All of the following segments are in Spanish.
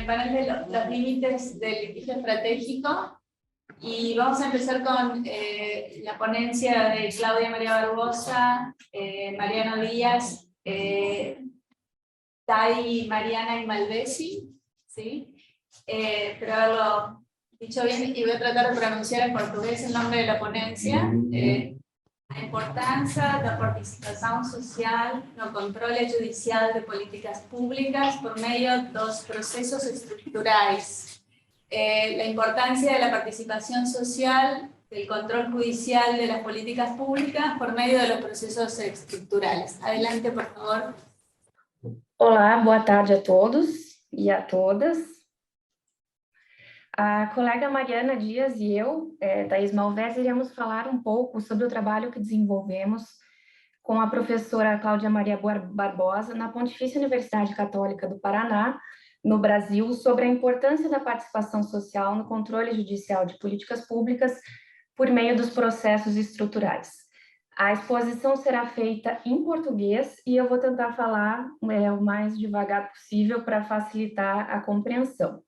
panel de los límites del litigio estratégico y vamos a empezar con la ponencia de Claudia María Barbosa, Mariano Díaz, Tai, Mariana y Malvesi, ¿sí? Espero haberlo dicho bien y voy a tratar de pronunciar en portugués el nombre de la ponencia. A importância da participação social no controle judicial de políticas públicas por meio dos processos estructurais. La importancia de la participación social, del control judicial de las políticas públicas por medio de los procesos estructurales. Adelante, por favor. Olá, boa tarde a todos e a todas. A colega Mariana Dias e eu, Thaís Malvez, iremos falar um pouco sobre o trabalho que desenvolvemos com a professora Cláudia Maria Barbosa na Pontifícia Universidade Católica do Paraná, no Brasil, sobre a importância da participação social no controle judicial de políticas públicas por meio dos processos estruturais. A exposição será feita em português e eu vou tentar falar o mais devagar possível para facilitar a compreensão.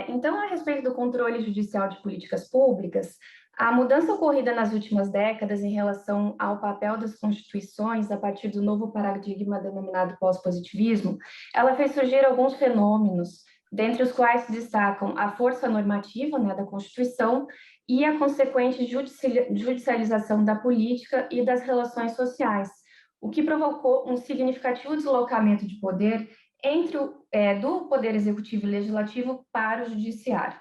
Então, a respeito do controle judicial de políticas públicas, a mudança ocorrida nas últimas décadas em relação ao papel das constituições a partir do novo paradigma denominado pós-positivismo, ela fez surgir alguns fenômenos, dentre os quais se destacam a força normativa, da Constituição e a consequente judicialização da política e das relações sociais, o que provocou um significativo deslocamento de poder do Poder Executivo e Legislativo para o Judiciário.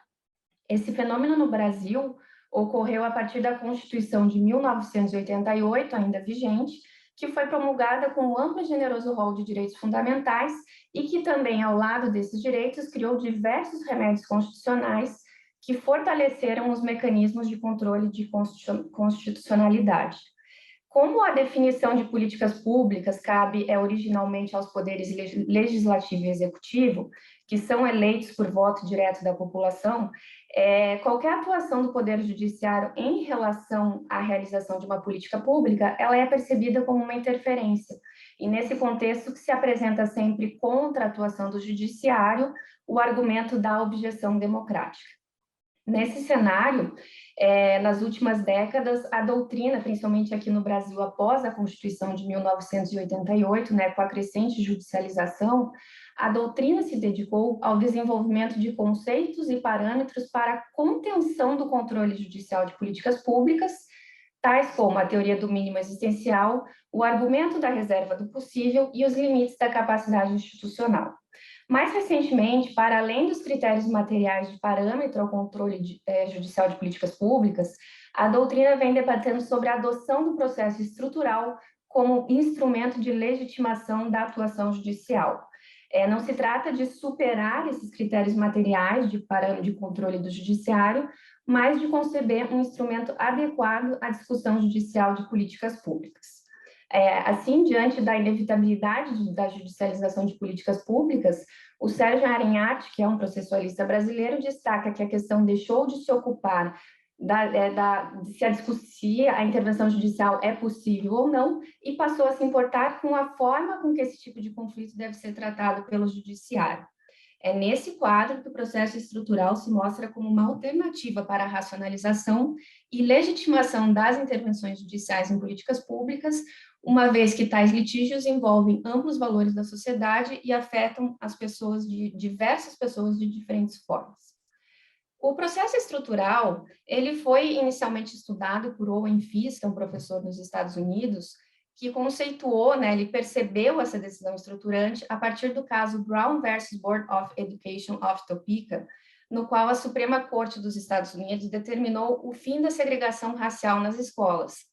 Esse fenômeno no Brasil ocorreu a partir da Constituição de 1988, ainda vigente, que foi promulgada com um amplo e generoso rol de direitos fundamentais e que também, ao lado desses direitos, criou diversos remédios constitucionais que fortaleceram os mecanismos de controle de constitucionalidade. Como a definição de políticas públicas cabe originalmente aos poderes legislativo e executivo, que são eleitos por voto direto da população, qualquer atuação do Poder Judiciário em relação à realização de uma política pública, ela é percebida como uma interferência. E nesse contexto que se apresenta sempre contra a atuação do Judiciário o argumento da objeção democrática. Nesse cenário, nas últimas décadas, a doutrina, principalmente aqui no Brasil, após a Constituição de 1988, com a crescente judicialização, a doutrina se dedicou ao desenvolvimento de conceitos e parâmetros para a contenção do controle judicial de políticas públicas, tais como a teoria do mínimo existencial, o argumento da reserva do possível e os limites da capacidade institucional. Mais recentemente, para além dos critérios materiais de parâmetro ao controle judicial de políticas públicas, a doutrina vem debatendo sobre a adoção do processo estrutural como instrumento de legitimação da atuação judicial. Não se trata de superar esses critérios materiais de parâmetro de controle do judiciário, mas de conceber um instrumento adequado à discussão judicial de políticas públicas. Assim, diante da inevitabilidade da judicialização de políticas públicas, o Sérgio Arinhart, que é um processualista brasileiro, destaca que a questão deixou de se ocupar se a intervenção judicial é possível ou não, e passou a se importar com a forma com que esse tipo de conflito deve ser tratado pelo judiciário. É nesse quadro que o processo estrutural se mostra como uma alternativa para a racionalização e legitimação das intervenções judiciais em políticas públicas, uma vez que tais litígios envolvem amplos valores da sociedade e afetam diversas pessoas de diferentes formas. O processo estrutural, ele foi inicialmente estudado por Owen Fisk, que é um professor nos Estados Unidos, que conceituou, ele percebeu essa decisão estruturante a partir do caso Brown versus Board of Education of Topeka, no qual a Suprema Corte dos Estados Unidos determinou o fim da segregação racial nas escolas.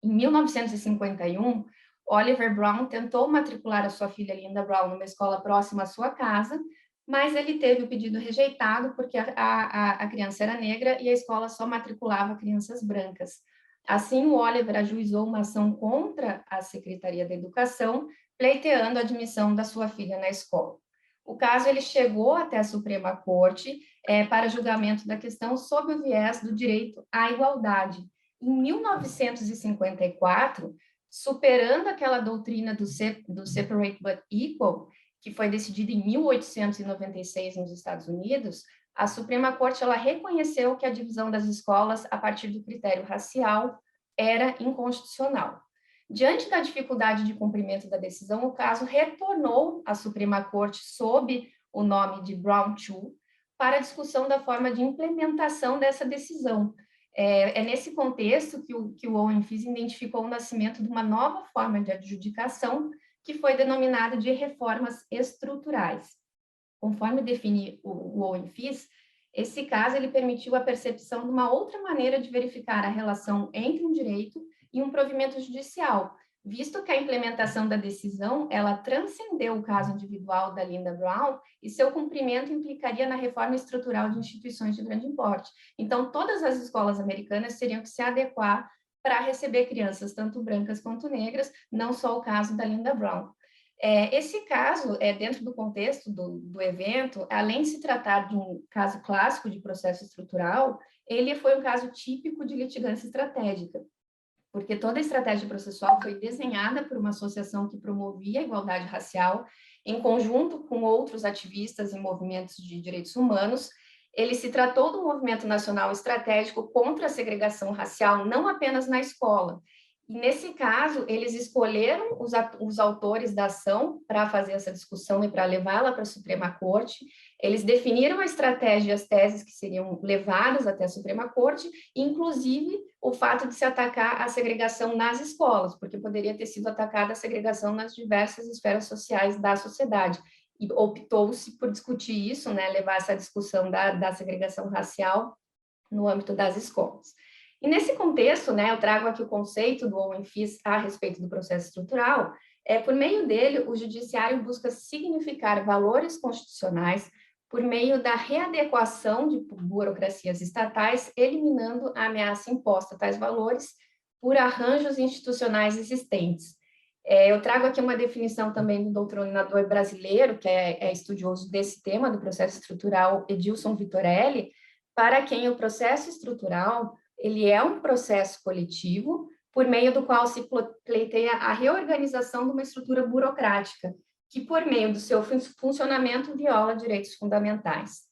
Em 1951, Oliver Brown tentou matricular a sua filha Linda Brown numa escola próxima à sua casa, mas ele teve o pedido rejeitado porque a criança era negra e a escola só matriculava crianças brancas. Assim, o Oliver ajuizou uma ação contra a Secretaria da Educação, pleiteando a admissão da sua filha na escola. O caso ele chegou até a Suprema Corte para julgamento da questão sob o viés do direito à igualdade. Em 1954, superando aquela doutrina do separate but equal, que foi decidida em 1896 nos Estados Unidos, a Suprema Corte ela reconheceu que a divisão das escolas a partir do critério racial era inconstitucional. Diante da dificuldade de cumprimento da decisão, o caso retornou à Suprema Corte sob o nome de Brown II para a discussão da forma de implementação dessa decisão. É nesse contexto que o Owen Fisz identificou o nascimento de uma nova forma de adjudicação que foi denominada de reformas estruturais. Conforme define o Owen Fisz, esse caso ele permitiu a percepção de uma outra maneira de verificar a relação entre um direito e um provimento judicial, visto que a implementação da decisão ela transcendeu o caso individual da Linda Brown e seu cumprimento implicaria na reforma estrutural de instituições de grande porte. Então, todas as escolas americanas teriam que se adequar para receber crianças tanto brancas quanto negras, não só o caso da Linda Brown. Esse caso, dentro do contexto do evento, além de se tratar de um caso clássico de processo estrutural, ele foi um caso típico de litigância estratégica, porque toda a estratégia processual foi desenhada por uma associação que promovia a igualdade racial, em conjunto com outros ativistas e movimentos de direitos humanos. Ele se tratou do movimento nacional estratégico contra a segregação racial, não apenas na escola. E, nesse caso, eles escolheram os autores da ação para fazer essa discussão e para levá-la para a Suprema Corte. Eles definiram a estratégia e as teses que seriam levadas até a Suprema Corte, inclusive o fato de se atacar a segregação nas escolas, porque poderia ter sido atacada a segregação nas diversas esferas sociais da sociedade. E optou-se por discutir isso, né, levar essa discussão da segregação racial no âmbito das escolas. E nesse contexto, né, eu trago aqui o conceito do Owen Fisz a respeito do processo estrutural. Por meio dele, o judiciário busca significar valores constitucionais por meio da readequação de burocracias estatais, eliminando a ameaça imposta a tais valores por arranjos institucionais existentes. Eu trago aqui uma definição também do doutrinador brasileiro, que é estudioso desse tema, do processo estrutural, Edilson Vitorelli, para quem o processo estrutural ele é um processo coletivo por meio do qual se pleiteia a reorganização de uma estrutura burocrática, que por meio do seu funcionamento viola direitos fundamentais.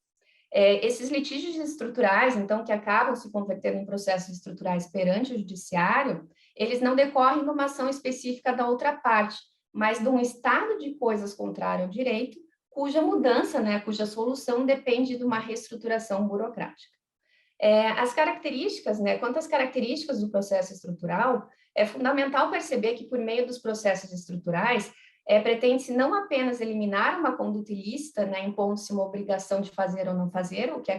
Esses litígios estruturais, então, que acabam se convertendo em processos estruturais perante o judiciário, eles não decorrem de uma ação específica da outra parte, mas de um estado de coisas contrário ao direito, cuja mudança, né, cuja solução depende de uma reestruturação burocrática. As características, né, quanto às características do processo estrutural, é fundamental perceber que, por meio dos processos estruturais, pretende-se não apenas eliminar uma conduta ilícita, né, impondo-se uma obrigação de fazer ou não fazer, o que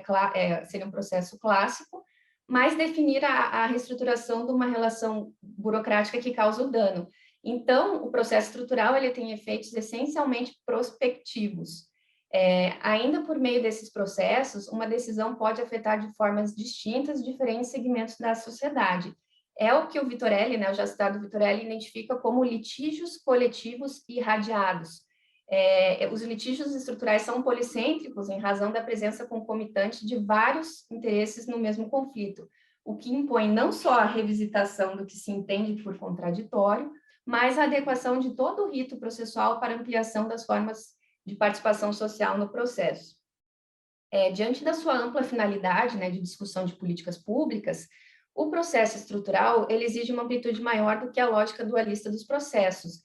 seria um processo clássico, mas definir a reestruturação de uma relação burocrática que causa o dano. Então, o processo estrutural ele tem efeitos essencialmente prospectivos. Ainda por meio desses processos, uma decisão pode afetar de formas distintas diferentes segmentos da sociedade. É o que o Vitorelli, né, o já citado Vitorelli, identifica como litígios coletivos irradiados. Os litígios estruturais são policêntricos em razão da presença concomitante de vários interesses no mesmo conflito, o que impõe não só a revisitação do que se entende por contraditório, mas a adequação de todo o rito processual para ampliação das formas de participação social no processo. Diante da sua ampla finalidade, né, de discussão de políticas públicas, o processo estrutural ele exige uma amplitude maior do que a lógica dualista dos processos,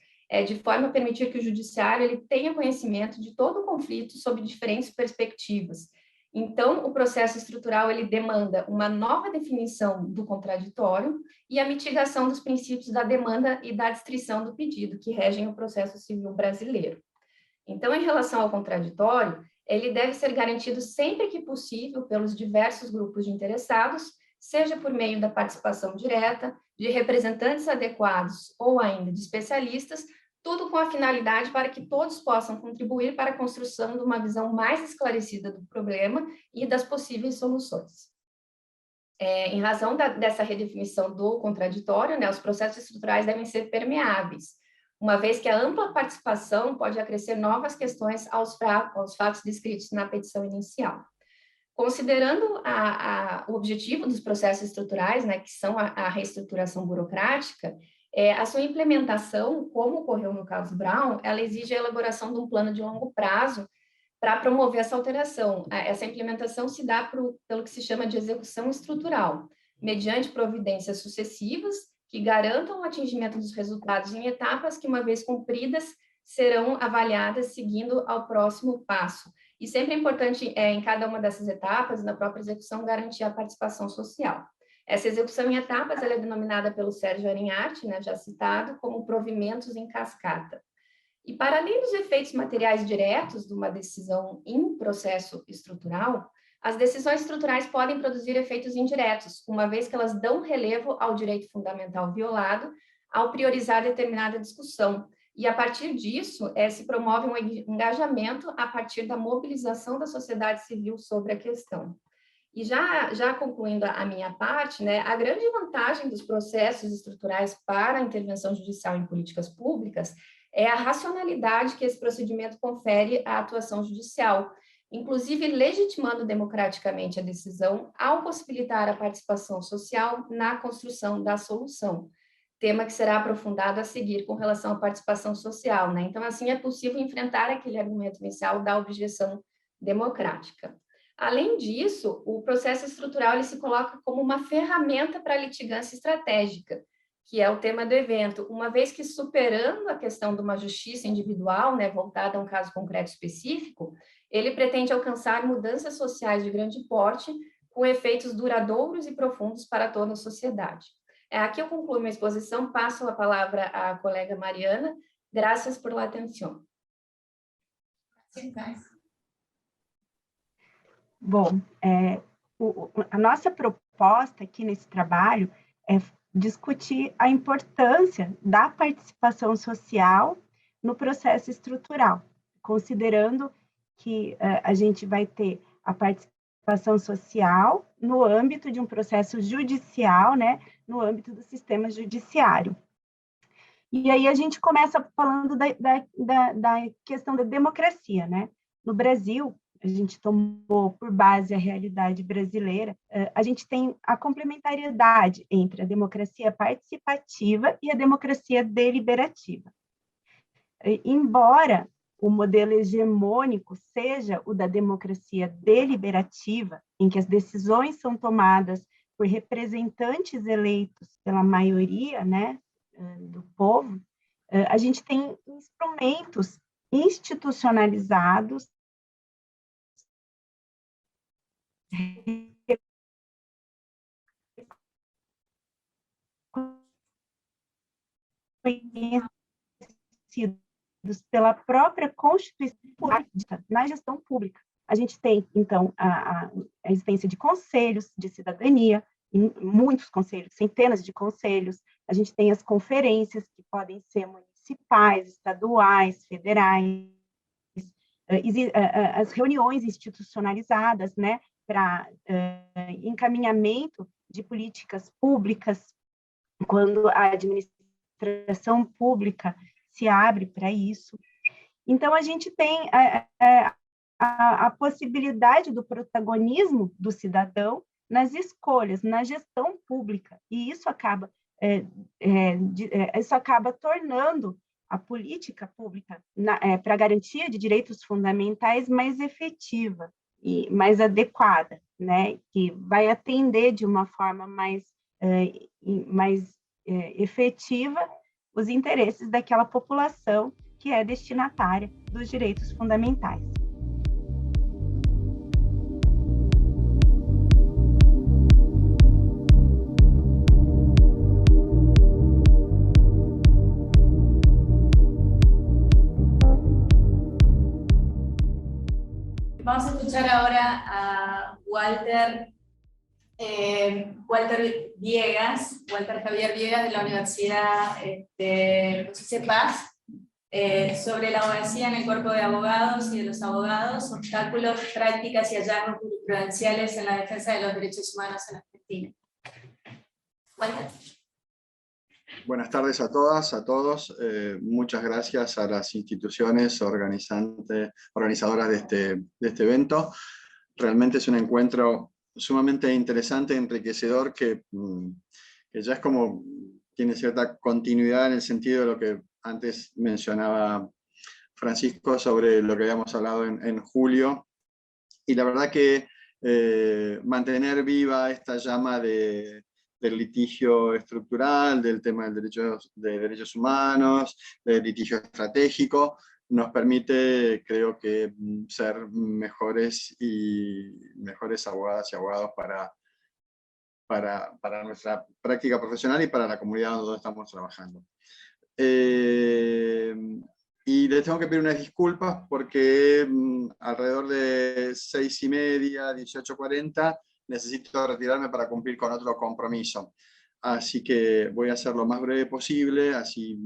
de forma a permitir que o judiciário ele tenha conhecimento de todo o conflito sob diferentes perspectivas. Então, o processo estrutural ele demanda uma nova definição do contraditório e a mitigação dos princípios da demanda e da distrição do pedido, que regem o processo civil brasileiro. Então, em relação ao contraditório, ele deve ser garantido sempre que possível pelos diversos grupos de interessados, seja por meio da participação direta, de representantes adequados ou ainda de especialistas, tudo com a finalidade para que todos possam contribuir para a construção de uma visão mais esclarecida do problema e das possíveis soluções. Em razão dessa redefinição do contraditório, né, os processos estruturais devem ser permeáveis, uma vez que a ampla participação pode acrescer novas questões aos fatos descritos na petição inicial. Considerando o objetivo dos processos estruturais, né, que são a reestruturação burocrática, A sua implementação, como ocorreu no caso Brown, ela exige a elaboração de um plano de longo prazo para promover essa alteração. Essa implementação se dá pelo que se chama de execução estrutural, mediante providências sucessivas que garantam o atingimento dos resultados em etapas que, uma vez cumpridas, serão avaliadas seguindo ao próximo passo. E sempre é importante, em cada uma dessas etapas, na própria execução, garantir a participação social. Essa execução em etapas ela é denominada pelo Sérgio Arinhart, né, já citado, como provimentos em cascata. E para além dos efeitos materiais diretos de uma decisão em processo estrutural, as decisões estruturais podem produzir efeitos indiretos, uma vez que elas dão relevo ao direito fundamental violado ao priorizar determinada discussão. E a partir disso, se promove um engajamento a partir da mobilização da sociedade civil sobre a questão. E já concluindo a minha parte, né, a grande vantagem dos processos estruturais para a intervenção judicial em políticas públicas é a racionalidade que esse procedimento confere à atuação judicial, inclusive legitimando democraticamente a decisão ao possibilitar a participação social na construção da solução, tema que será aprofundado a seguir com relação à participação social, né? Então, assim, é possível enfrentar aquele argumento inicial da objeção democrática. Além disso, o processo estrutural ele se coloca como uma ferramenta para a litigância estratégica, que é o tema do evento, uma vez que, superando a questão de uma justiça individual, né, voltada a um caso concreto específico, ele pretende alcançar mudanças sociais de grande porte com efeitos duradouros e profundos para toda a sociedade. Aqui eu concluo minha exposição, passo a palavra à colega Mariana. Graças por la atenção. Bom, a nossa proposta aqui nesse trabalho é discutir a importância da participação social no processo estrutural, considerando que a gente vai ter a participação social no âmbito de um processo judicial, né, no âmbito do sistema judiciário. E aí a gente começa falando da questão da democracia, né? No Brasil, a gente tomou por base a realidade brasileira, a gente tem a complementariedade entre a democracia participativa e a democracia deliberativa. Embora o modelo hegemônico seja o da democracia deliberativa, em que as decisões são tomadas por representantes eleitos pela maioria, né, do povo, a gente tem instrumentos institucionalizados reconhecidos pela própria Constituição na gestão pública. A gente tem, então, a existência de conselhos de cidadania, muitos conselhos, centenas de conselhos. A gente tem as conferências, que podem ser municipais, estaduais, federais, as reuniões institucionalizadas, né, para encaminhamento de políticas públicas, quando a administração pública se abre para isso. Então, a gente tem a possibilidade do protagonismo do cidadão nas escolhas, na gestão pública, e isso acaba tornando a política pública para a garantia de direitos fundamentais mais efetiva e mais adequada, né? Que vai atender de uma forma mais efetiva os interesses daquela população que é destinatária dos direitos fundamentais. Vamos a escuchar ahora a Walter Javier Viegas de la Universidad de CEPAS, sobre la abogacía en el cuerpo de abogados y de los abogados, obstáculos, prácticas y hallazgos jurisprudenciales en la defensa de los derechos humanos en Argentina. Walter. Buenas tardes a todas, a todos. Muchas gracias a las instituciones organizadoras de este evento. Realmente es un encuentro sumamente interesante, enriquecedor, que ya es como tiene cierta continuidad en el sentido de lo que antes mencionaba Francisco sobre lo que habíamos hablado en julio, y la verdad que mantener viva esta llama del litigio estructural, del tema de derechos humanos, del litigio estratégico, nos permite, creo que, ser mejores abogadas y abogados para nuestra práctica profesional y para la comunidad donde estamos trabajando. Y les tengo que pedir unas disculpas porque alrededor de 6:30, 18:40, necesito retirarme para cumplir con otro compromiso. Así que voy a hacer lo más breve posible, así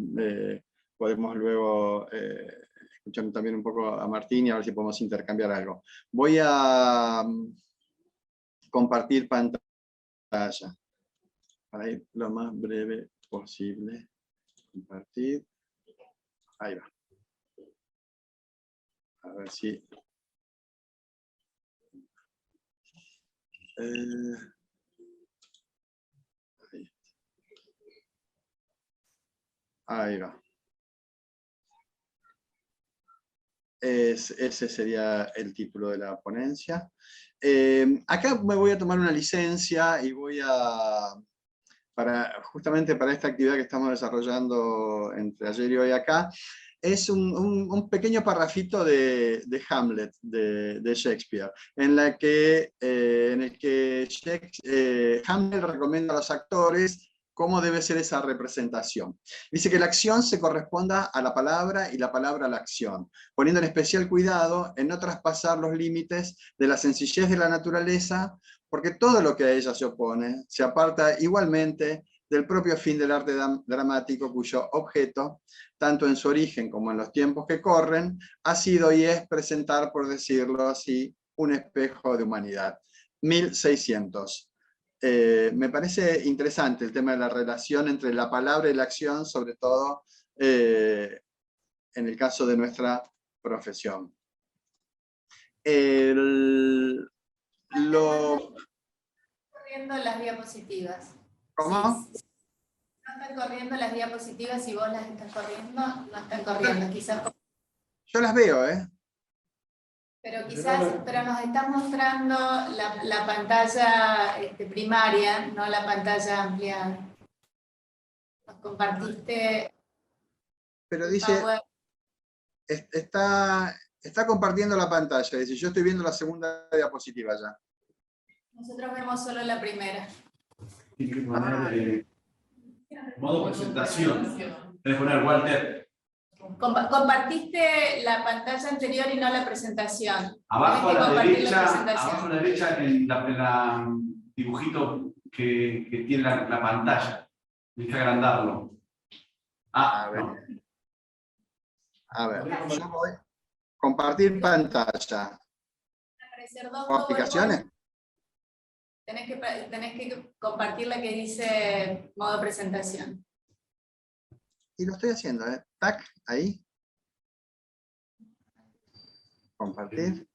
podemos luego escuchar también un poco a Martín y a ver si podemos intercambiar algo. Voy a compartir pantalla para ir lo más breve posible. Compartir. Ahí va. A ver si... Ahí va. Ese sería el título de la ponencia. Acá me voy a tomar una licencia y voy a... justamente para esta actividad que estamos desarrollando entre ayer y hoy acá, es un pequeño parrafito de Hamlet, de Shakespeare, en el que Hamlet recomienda a los actores cómo debe ser esa representación. Dice que la acción se corresponda a la palabra y la palabra a la acción, poniendo en especial cuidado en no traspasar los límites de la sencillez de la naturaleza, porque todo lo que a ella se opone se aparta igualmente del propio fin del arte dramático, cuyo objeto, tanto en su origen como en los tiempos que corren, ha sido y es presentar, por decirlo así, un espejo de humanidad. 1600. Me parece interesante el tema de la relación entre la palabra y la acción, sobre todo en el caso de nuestra profesión. Corriendo las diapositivas. ¿Cómo? Sí. No están corriendo las diapositivas y vos las estás corriendo, no están corriendo, quizás. Yo las veo, ¿eh? Pero nos está mostrando la pantalla primaria, no la pantalla ampliada. Nos compartiste. Pero dice, está compartiendo la pantalla, dice, yo estoy viendo la segunda diapositiva ya. Nosotros vemos solo la primera. Tienes que poner modo presentación. Tienes que poner Walter. Compartiste la pantalla anterior y no la presentación. Abajo a la derecha, en la dibujito que tiene la pantalla. Tienes que agrandarlo. A ver. No. A ver, yo voy a compartir pantalla. ¿O aplicaciones? Tenés que compartir la que dice modo presentación. Y lo estoy haciendo, ¿eh? Tac, ahí. Compartir.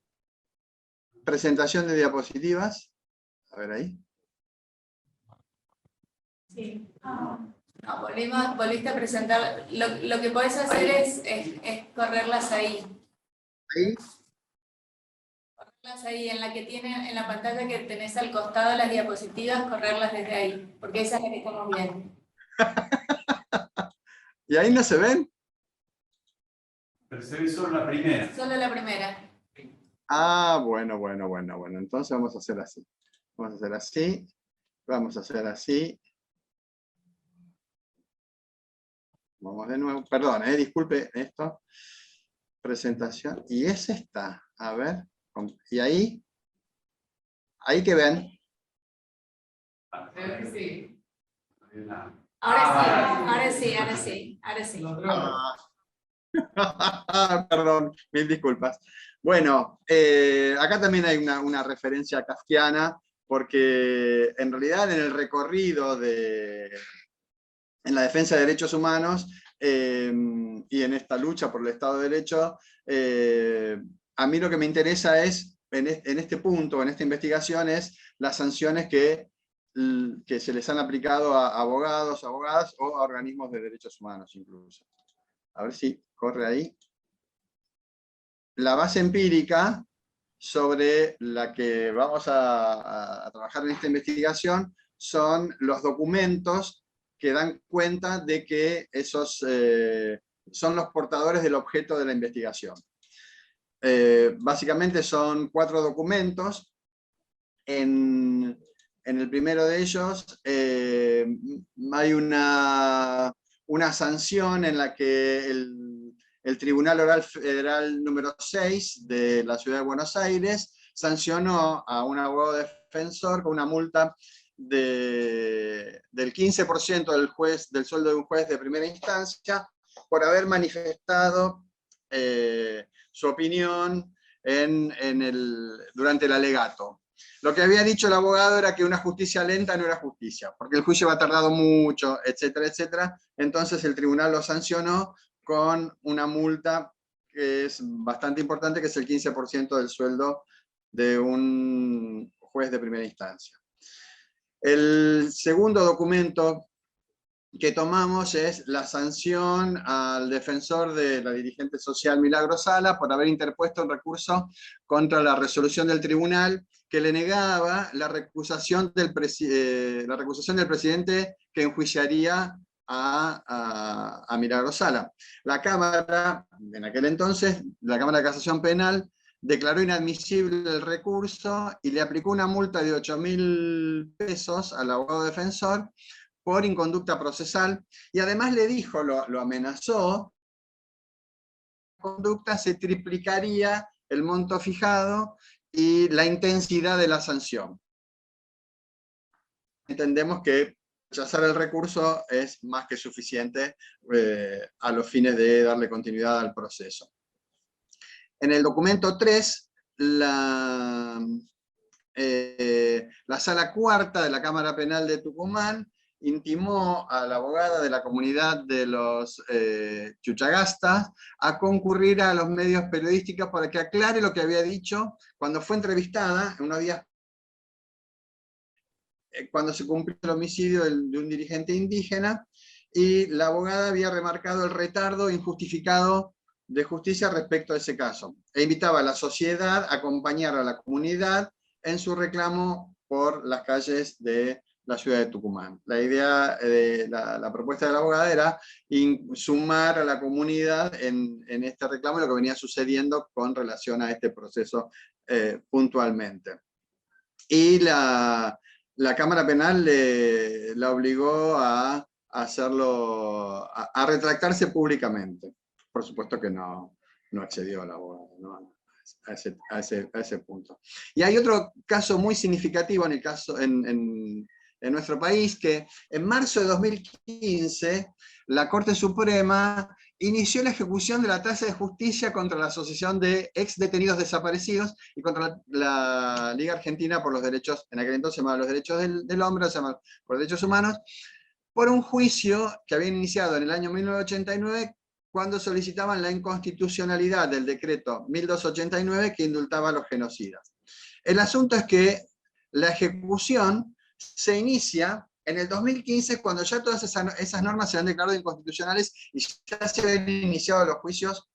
Presentación de diapositivas. A ver ahí. Sí. No, volviste a presentar. Lo que podés hacer es correrlas ahí. Ahí. Correrlas ahí, en la pantalla que tenés al costado las diapositivas, correrlas desde ahí, porque esa es la que estamos viendo. ¿Y ahí no se ven? Pero se ve solo la primera. Solo la primera. Ah, bueno. Entonces vamos a hacer así. Vamos a hacer así. Vamos a hacer así. Vamos de nuevo. Perdón, disculpe esto. Presentación. Y es esta. A ver. Y ahí. Ahí que ven. Sí. Ahora sí. Perdón, mil disculpas. Bueno, acá también hay una referencia kafkiana, porque en realidad en el recorrido en la defensa de derechos humanos y en esta lucha por el Estado de Derecho, a mí lo que me interesa es, en este punto, en esta investigación, es las sanciones que que se les han aplicado a abogados, abogadas o a organismos de derechos humanos incluso. A ver si corre ahí. La base empírica sobre la que vamos a trabajar en esta investigación son los documentos que dan cuenta de que esos son los portadores del objeto de la investigación. Básicamente son 4 documentos. En el primero de ellos hay una sanción en la que el Tribunal Oral Federal número 6 de la Ciudad de Buenos Aires sancionó a un abogado defensor con una multa del 15% del sueldo de un juez de primera instancia por haber manifestado su opinión durante el alegato. Lo que había dicho el abogado era que una justicia lenta no era justicia, porque el juicio va tardado mucho, etcétera, etcétera. Entonces el tribunal lo sancionó con una multa que es bastante importante, que es el 15% del sueldo de un juez de primera instancia. El segundo documento que tomamos es la sanción al defensor de la dirigente social Milagro Sala por haber interpuesto un recurso contra la resolución del tribunal que le negaba la recusación del presidente que enjuiciaría a Milagro Sala. La Cámara, en aquel entonces, la Cámara de Casación Penal, declaró inadmisible el recurso y le aplicó una multa de 8.000 pesos al abogado defensor por inconducta procesal, y además le dijo, lo amenazó, la conducta se triplicaría el monto fijado y la intensidad de la sanción. Entendemos que rechazar el recurso es más que suficiente a los fines de darle continuidad al proceso. En el documento 3, la Sala Cuarta de la Cámara Penal de Tucumán intimó a la abogada de la comunidad de los Chuchagastas a concurrir a los medios periodísticos para que aclare lo que había dicho cuando fue entrevistada, unos días cuando se cumplió el homicidio de un dirigente indígena, y la abogada había remarcado el retardo injustificado de justicia respecto a ese caso, e invitaba a la sociedad a acompañar a la comunidad en su reclamo por las calles de la ciudad de Tucumán. La idea de la propuesta de la abogada era sumar a la comunidad en este reclamo y lo que venía sucediendo con relación a este proceso puntualmente. Y la Cámara Penal la obligó a hacerlo, a retractarse públicamente. Por supuesto que no accedió a la abogada, ¿no? a ese punto. Y hay otro caso muy significativo en nuestro país, que en marzo de 2015 la Corte Suprema inició la ejecución de la tasa de justicia contra la Asociación de Ex Detenidos Desaparecidos y contra la Liga Argentina por los Derechos, en aquel entonces se llamaba los Derechos del Hombre, se llama por Derechos Humanos, por un juicio que habían iniciado en el año 1989 cuando solicitaban la inconstitucionalidad del decreto 1289 que indultaba a los genocidas. El asunto es que la ejecución se inicia en el 2015, cuando ya todas esas normas se han declarado inconstitucionales y ya se habían iniciado los juicios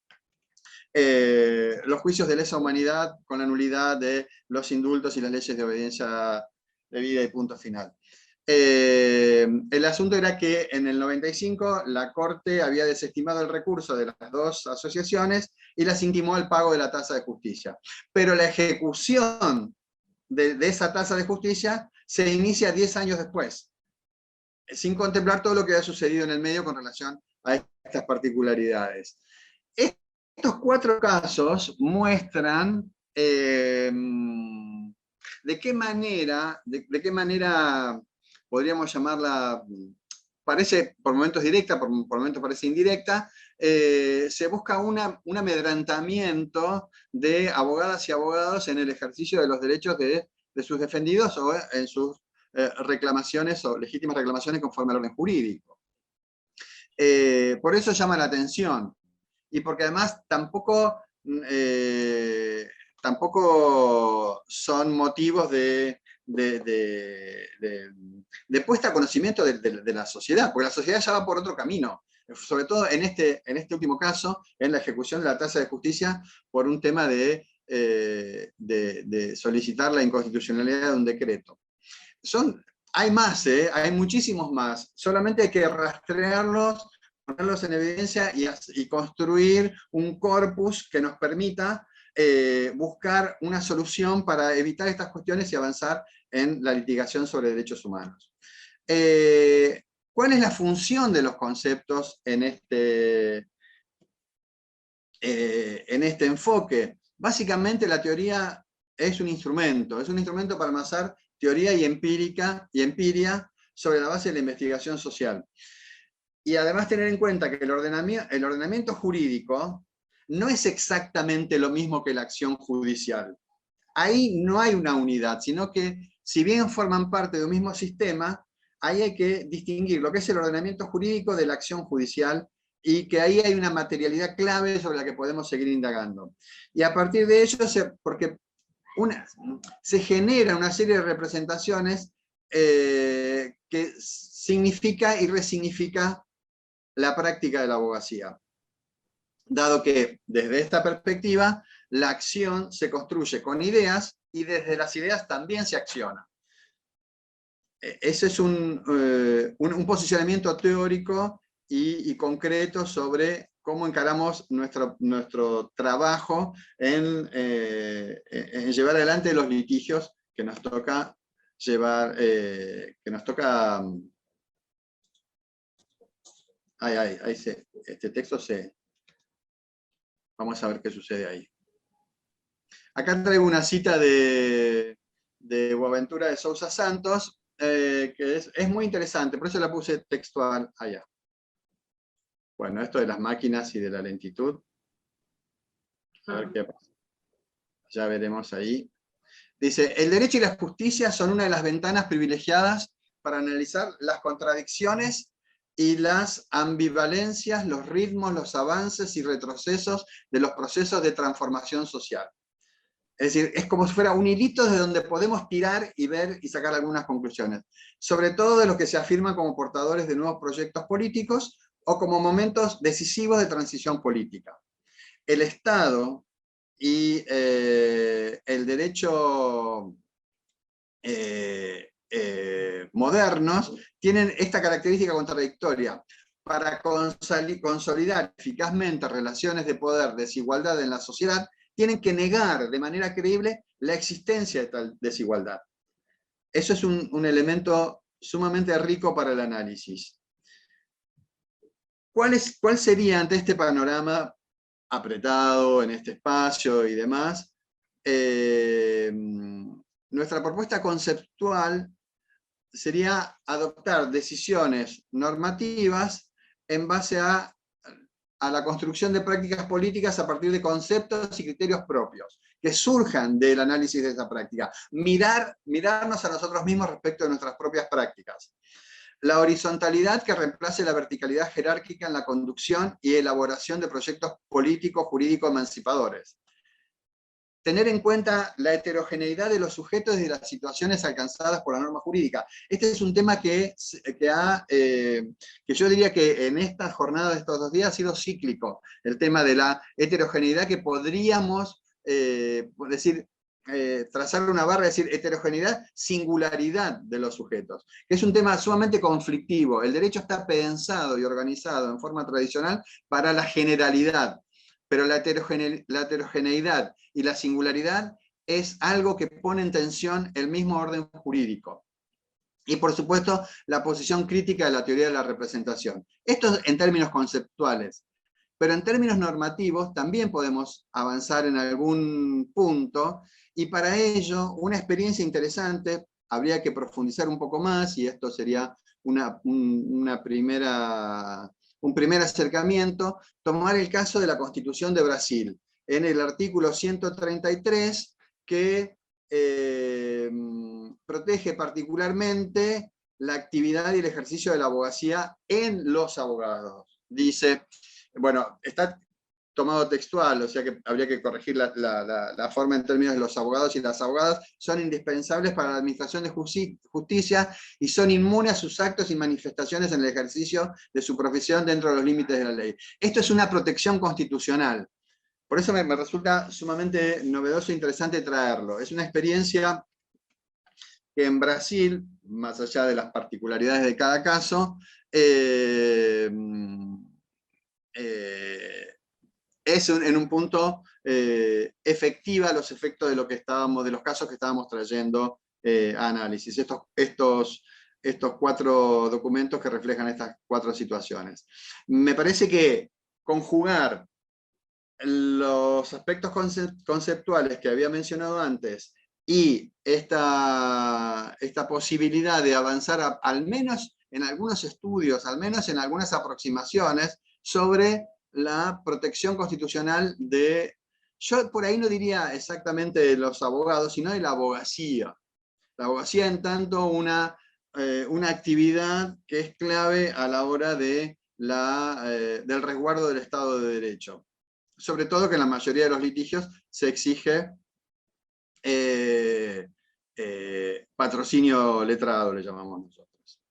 de lesa humanidad con la nulidad de los indultos y las leyes de obediencia debida y punto final. El asunto era que en el 95 la Corte había desestimado el recurso de las dos asociaciones y las intimó al pago de la tasa de justicia. Pero la ejecución de esa tasa de justicia se inicia 10 años después, sin contemplar todo lo que ha sucedido en el medio con relación a estas particularidades. Estos 4 casos muestran de qué manera podríamos llamarla, parece por momentos directa, por momentos parece indirecta, se busca un amedrentamiento de abogadas y abogados en el ejercicio de los derechos de sus defendidos o en sus reclamaciones o legítimas reclamaciones conforme al orden jurídico. Por eso llama la atención, y porque además tampoco son motivos de de puesta a conocimiento de la sociedad, porque la sociedad ya va por otro camino, sobre todo en este último caso, en la ejecución de la tasa de justicia por un tema de solicitar la inconstitucionalidad de un decreto. Hay más, hay muchísimos más, solamente hay que rastrearlos, ponerlos en evidencia y construir un corpus que nos permita buscar una solución para evitar estas cuestiones y avanzar en la litigación sobre derechos humanos. ¿Cuál es la función de los conceptos en este enfoque? Básicamente la teoría es un instrumento para amasar teoría y empiria sobre la base de la investigación social. Y además tener en cuenta que el ordenamiento jurídico no es exactamente lo mismo que la acción judicial. Ahí no hay una unidad, sino que si bien forman parte de un mismo sistema, ahí hay que distinguir lo que es el ordenamiento jurídico de la acción judicial, y que ahí hay una materialidad clave sobre la que podemos seguir indagando. Y a partir de ello, porque se genera una serie de representaciones que significa y resignifica la práctica de la abogacía. Dado que, desde esta perspectiva, la acción se construye con ideas, y desde las ideas también se acciona. Ese es un posicionamiento teórico y concreto sobre cómo encaramos nuestro trabajo en llevar adelante los litigios que nos toca llevar, este texto vamos a ver qué sucede ahí. Acá traigo una cita de Boaventura de Sousa Santos, que es muy interesante, por eso la puse textual allá. Bueno, esto de las máquinas y de la lentitud. A ver qué pasa. Ya veremos ahí. Dice, el derecho y la justicia son una de las ventanas privilegiadas para analizar las contradicciones y las ambivalencias, los ritmos, los avances y retrocesos de los procesos de transformación social. Es decir, es como si fuera un hilito de donde podemos tirar y ver y sacar algunas conclusiones. Sobre todo de los que se afirman como portadores de nuevos proyectos políticos o como momentos decisivos de transición política. El Estado y el derecho modernos tienen esta característica contradictoria. Para consolidar eficazmente relaciones de poder, desigualdad en la sociedad, tienen que negar de manera creíble la existencia de tal desigualdad. Eso es un elemento sumamente rico para el análisis. ¿Cuál sería, ante este panorama apretado en este espacio y demás, nuestra propuesta conceptual? Sería adoptar decisiones normativas en base a la construcción de prácticas políticas a partir de conceptos y criterios propios, que surjan del análisis de esa práctica. Mirarnos a nosotros mismos respecto de nuestras propias prácticas. La horizontalidad que reemplace la verticalidad jerárquica en la conducción y elaboración de proyectos políticos, jurídicos, emancipadores. Tener en cuenta la heterogeneidad de los sujetos y de las situaciones alcanzadas por la norma jurídica. Este es un tema que yo diría que en esta jornada de estos 2 días ha sido cíclico, el tema de la heterogeneidad, que podríamos trazar una barra y decir heterogeneidad, singularidad de los sujetos, que es un tema sumamente conflictivo. El derecho está pensado y organizado en forma tradicional para la generalidad, pero la heterogeneidad y la singularidad es algo que pone en tensión el mismo orden jurídico. Y por supuesto, la posición crítica de la teoría de la representación. Esto en términos conceptuales, pero en términos normativos también podemos avanzar en algún punto, y para ello una experiencia interesante, habría que profundizar un poco más, y esto sería un primer acercamiento, tomar el caso de la Constitución de Brasil, en el artículo 133, que protege particularmente la actividad y el ejercicio de la abogacía en los abogados. Dice, bueno, tomado textual, o sea que habría que corregir la forma en términos de los abogados y las abogadas, son indispensables para la administración de justicia y son inmunes a sus actos y manifestaciones en el ejercicio de su profesión dentro de los límites de la ley. Esto es una protección constitucional. Por eso me resulta sumamente novedoso e interesante traerlo. Es una experiencia que en Brasil, más allá de las particularidades de cada caso, es en un punto efectiva los efectos de lo que de los casos que estábamos trayendo a análisis. Estos 4 documentos que reflejan estas 4 situaciones. Me parece que conjugar los aspectos conceptuales que había mencionado antes y esta posibilidad de avanzar al menos en algunos estudios, al menos en algunas aproximaciones sobre la protección constitucional yo por ahí no diría exactamente de los abogados, sino de la abogacía. La abogacía en tanto una actividad que es clave a la hora del resguardo del Estado de Derecho. Sobre todo que en la mayoría de los litigios se exige patrocinio letrado, le llamamos nosotros.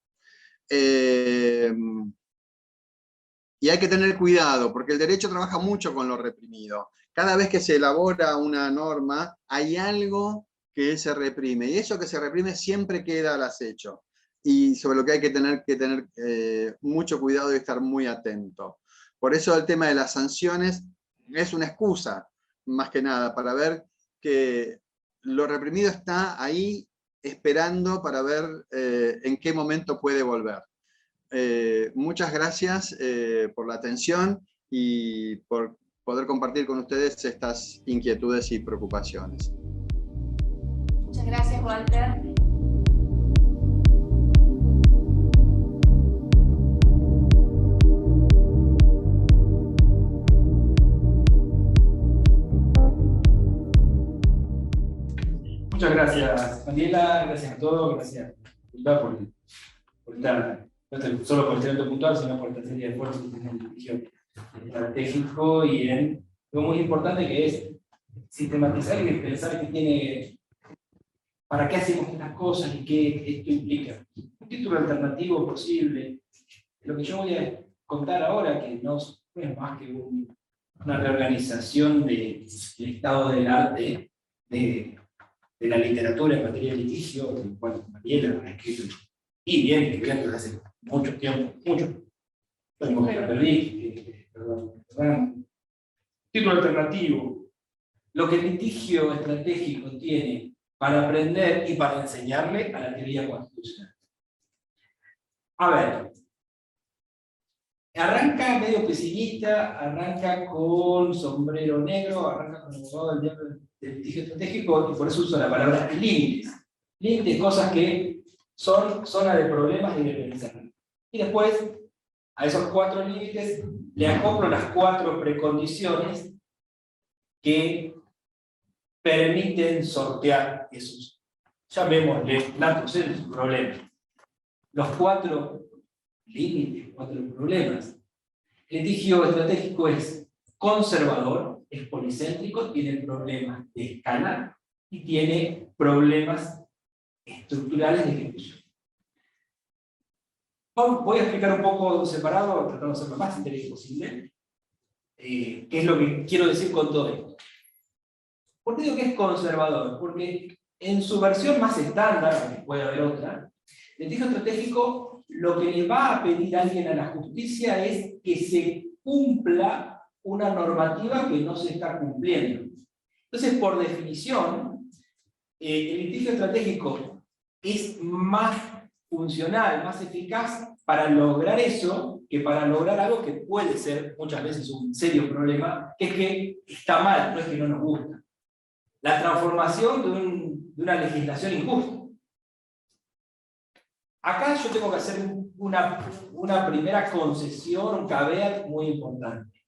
Y hay que tener cuidado, porque el derecho trabaja mucho con lo reprimido. Cada vez que se elabora una norma, hay algo que se reprime, y eso que se reprime siempre queda al acecho, y sobre lo que hay que tener mucho cuidado y estar muy atento. Por eso el tema de las sanciones es una excusa, más que nada, para ver que lo reprimido está ahí esperando para ver en qué momento puede volver. Muchas gracias por la atención y por poder compartir con ustedes estas inquietudes y preocupaciones. Muchas gracias, Walter. Muchas gracias, Daniela, gracias a todos, gracias por estar, no solo por este evento puntual, sino por esta serie de esfuerzos que tiene el edificio estratégico y en lo muy importante que es sistematizar y pensar qué tiene, para qué hacemos estas cosas y qué esto implica. Un título alternativo posible, lo que yo voy a contar ahora, que no es más que una reorganización del estado del arte, de la literatura en materia de litigio, del cual Mariela ha escrito y viene escribiendo desde hace mucho tiempo, Título alternativo: lo que el litigio estratégico tiene para aprender y para enseñarle a la teoría constitucional. A ver, arranca medio pesimista, arranca con sombrero negro, arranca con el abogado del diablo del litigio estratégico, y por eso uso la palabra límites. Límites, cosas que son zona de problemas y de pensamiento. Y después, a esos 4 límites, le acoplo las 4 precondiciones que permiten sortear esos, llamémosle, latos problemas. Los 4 límites, 4 problemas. El litigio estratégico es conservador, es policéntrico, tiene problemas de escala y tiene problemas estructurales de ejecución. Voy a explicar un poco separado, tratando de ser lo más inteligente posible, qué es lo que quiero decir con todo esto. ¿Por qué digo que es conservador? Porque en su versión más estándar, aunque puede haber otra, el litigio estratégico lo que le va a pedir a alguien a la justicia es que se cumpla una normativa que no se está cumpliendo. Entonces, por definición, el litigio estratégico es más funcional, más eficaz para lograr eso, que para lograr algo que puede ser muchas veces un serio problema, que es que está mal, no es que no nos gusta. La transformación de una legislación injusta. Acá yo tengo que hacer una primera concesión, un caveat muy importante.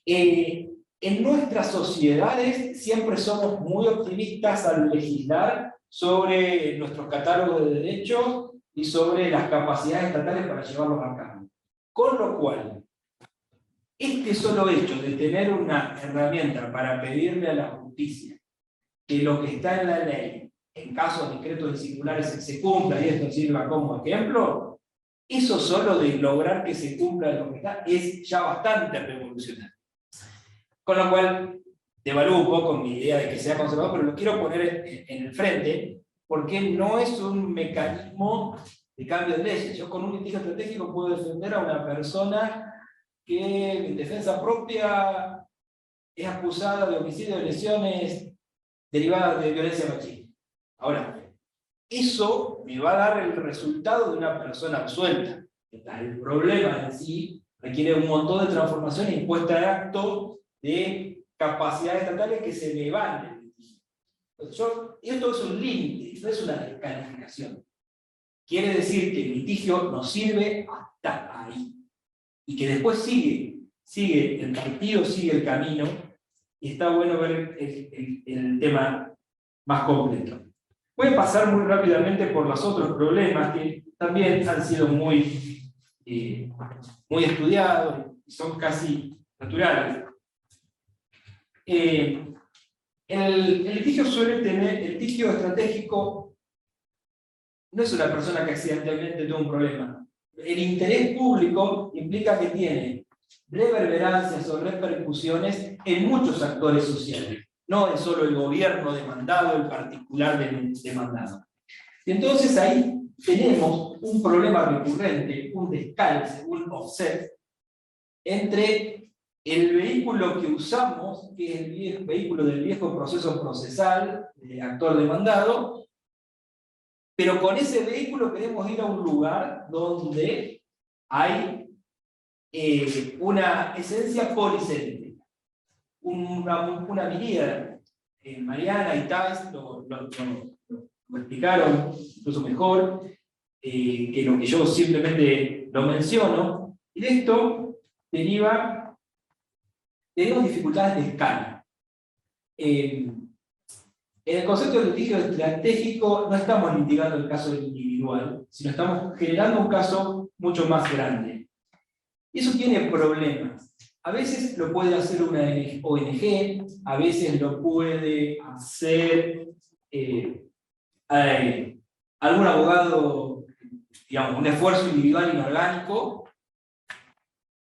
En nuestras sociedades siempre somos muy optimistas al legislar sobre nuestros catálogos de derechos y sobre las capacidades estatales para llevarlos a cabo. Con lo cual, este solo hecho de tener una herramienta para pedirle a la justicia que lo que está en la ley, en casos discretos y singulares, se cumpla, y esto sirva como ejemplo, eso solo de lograr que se cumpla lo que está es ya bastante revolucionario. Con lo cual, devalúo un poco mi idea de que sea conservador, pero lo quiero poner en el frente, porque no es un mecanismo de cambio de leyes. Yo con un litigio estratégico puedo defender a una persona que en defensa propia es acusada de homicidio de lesiones derivadas de violencia machista. Ahora, eso me va a dar el resultado de una persona absuelta. El problema en sí requiere un montón de transformaciones impuestas de acto de capacidades estatales que se me van del litigio. Esto es un límite, no es una descalificación. Quiere decir que el litigio nos sirve hasta ahí. Y que después sigue el partido, sigue el camino, y está bueno ver el tema más completo. Voy a pasar muy rápidamente por los otros problemas que también han sido muy estudiados y son casi naturales. El litigio suele tener, el litigio estratégico no es una persona que accidentalmente tuvo un problema. El interés público implica que tiene reverberancias o repercusiones en muchos actores sociales. No es solo el gobierno demandado, el particular demandado. Y entonces ahí tenemos un problema recurrente, un descalce, un offset, entre el vehículo que usamos, que es el vehículo del viejo proceso procesal, de actor demandado, pero con ese vehículo queremos ir a un lugar donde hay una esencia policéntrica, una miríada. Mariana y Thais lo explicaron incluso mejor que lo que yo simplemente lo menciono, y de esto tenemos dificultades de escala. En el concepto de litigio estratégico no estamos litigando el caso individual, sino estamos generando un caso mucho más grande. Y eso tiene problemas. A veces lo puede hacer una ONG, a veces lo puede hacer algún abogado, digamos, un esfuerzo individual inorgánico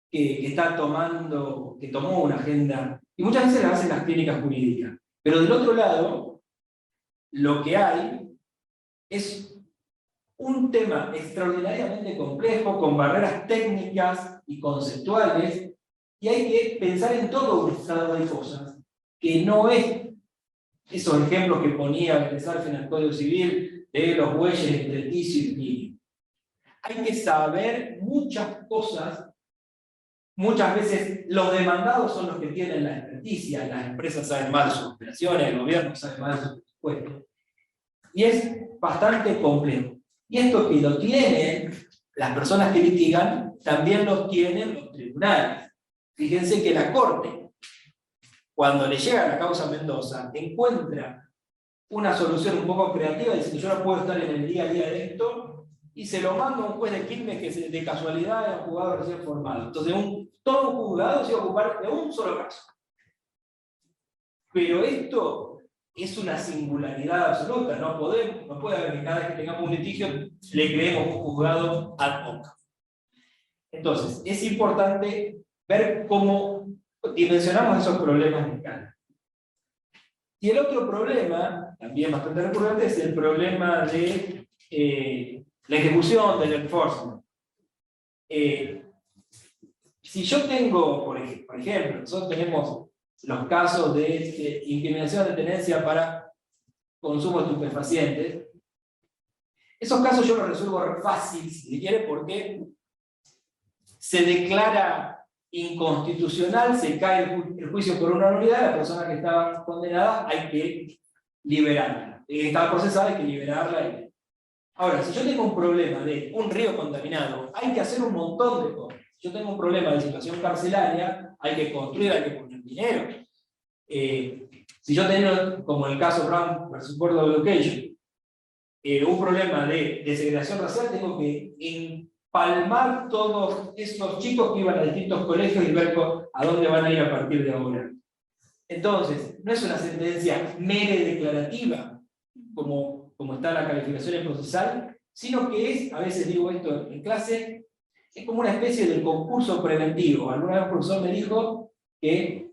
que tomó una agenda, y muchas veces la hacen las clínicas jurídicas. Pero del otro lado, lo que hay es un tema extraordinariamente complejo, con barreras técnicas y conceptuales, y hay que pensar en todo un estado de cosas, que no es esos ejemplos que ponía Besarf en el Código Civil, de los bueyes entre Ticio y Plínio. Hay que saber muchas cosas. Muchas veces los demandados son los que tienen la experticia, las empresas saben más de sus operaciones, el gobierno sabe más de sus presupuestos. Y es bastante complejo. Y esto que lo tienen las personas que litigan, también lo tienen los tribunales. Fíjense que la Corte, cuando le llega la causa Mendoza, encuentra una solución un poco creativa, diciendo yo no puedo estar en el día a día de esto, y se lo manda a un juez de Quilmes que de casualidad es un juzgado recién formado. Entonces todo un juzgado se va a ocupar de un solo caso. Pero esto es una singularidad absoluta, no puede haber que cada vez que tengamos un litigio le creemos un juzgado ad hoc. Entonces, es importante ver cómo dimensionamos esos problemas de escala. Y el otro problema, también bastante recurrente, es el problema de la ejecución del enforcement. Si yo tengo, por ejemplo, nosotros tenemos los casos de incriminación de tenencia para consumo de estupefacientes, esos casos yo los resuelvo fácil, si quiere, porque se declara inconstitucional, se cae el juicio por una nulidad, la persona que estaba condenada hay que liberarla. Estaba procesada, hay que liberarla. Ahora, si yo tengo un problema de un río contaminado, hay que hacer un montón de cosas. Si yo tengo un problema de situación carcelaria, hay que construir, hay que poner dinero. Si yo tengo, como el caso Brown versus Board of Education, un problema de segregación racial, tengo que palmar todos esos chicos que iban a distintos colegios y ver a dónde van a ir a partir de ahora. Entonces, no es una sentencia mera y declarativa, como está en la calificación procesal, sino que es, a veces digo esto en clase, es como una especie de concurso preventivo. Alguna vez un profesor me dijo que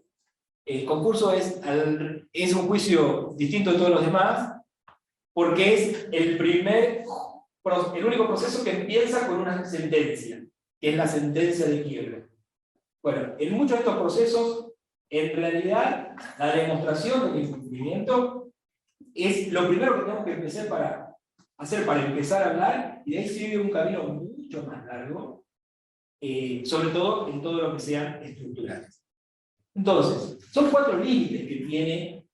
el concurso es un juicio distinto de todos los demás, porque es el único proceso que empieza con una sentencia, que es la sentencia de quiebra. Bueno, en muchos de estos procesos, en realidad, la demostración del incumplimiento es lo primero que tenemos que empezar para empezar a hablar, y de ahí sigue un camino mucho más largo, sobre todo en todo lo que sean estructurales. Entonces, son 4 límites que tiene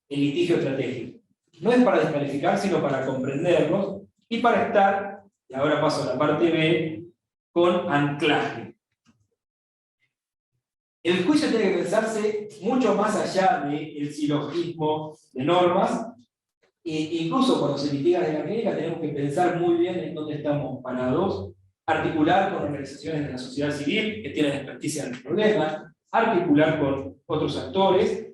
el litigio estratégico. No es para descalificar, sino para comprenderlos, y para estar, y ahora paso a la parte B, con anclaje. El juicio tiene que pensarse mucho más allá del silogismo de normas, e incluso cuando se litiga de la clínica tenemos que pensar muy bien en dónde estamos parados, articular con organizaciones de la sociedad civil que tienen experticia en el problema, articular con otros actores,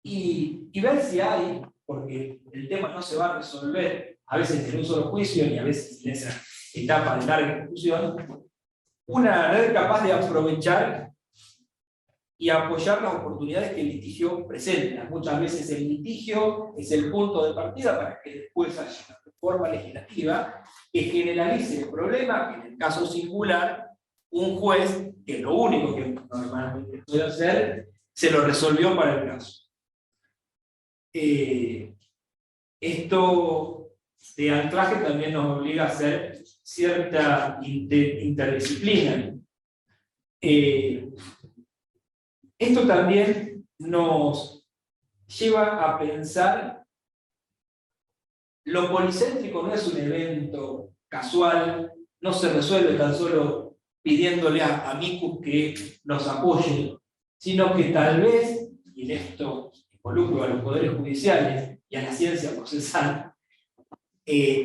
y ver si hay, porque el tema no se va a resolver a veces en un solo juicio, ni a veces en esa etapa de larga discusión, una red capaz de aprovechar y apoyar las oportunidades que el litigio presenta. Muchas veces el litigio es el punto de partida para que después haya una reforma legislativa que generalice el problema, que en el caso singular, un juez, que es lo único que normalmente puede hacer, se lo resolvió para el caso. Esto de anclaje también nos obliga a hacer cierta interdisciplina. Esto también nos lleva a pensar, lo policéntrico no es un evento casual, no se resuelve tan solo pidiéndole a amicus que nos apoyen, sino que tal vez, y en esto involucro a los poderes judiciales y a la ciencia procesal,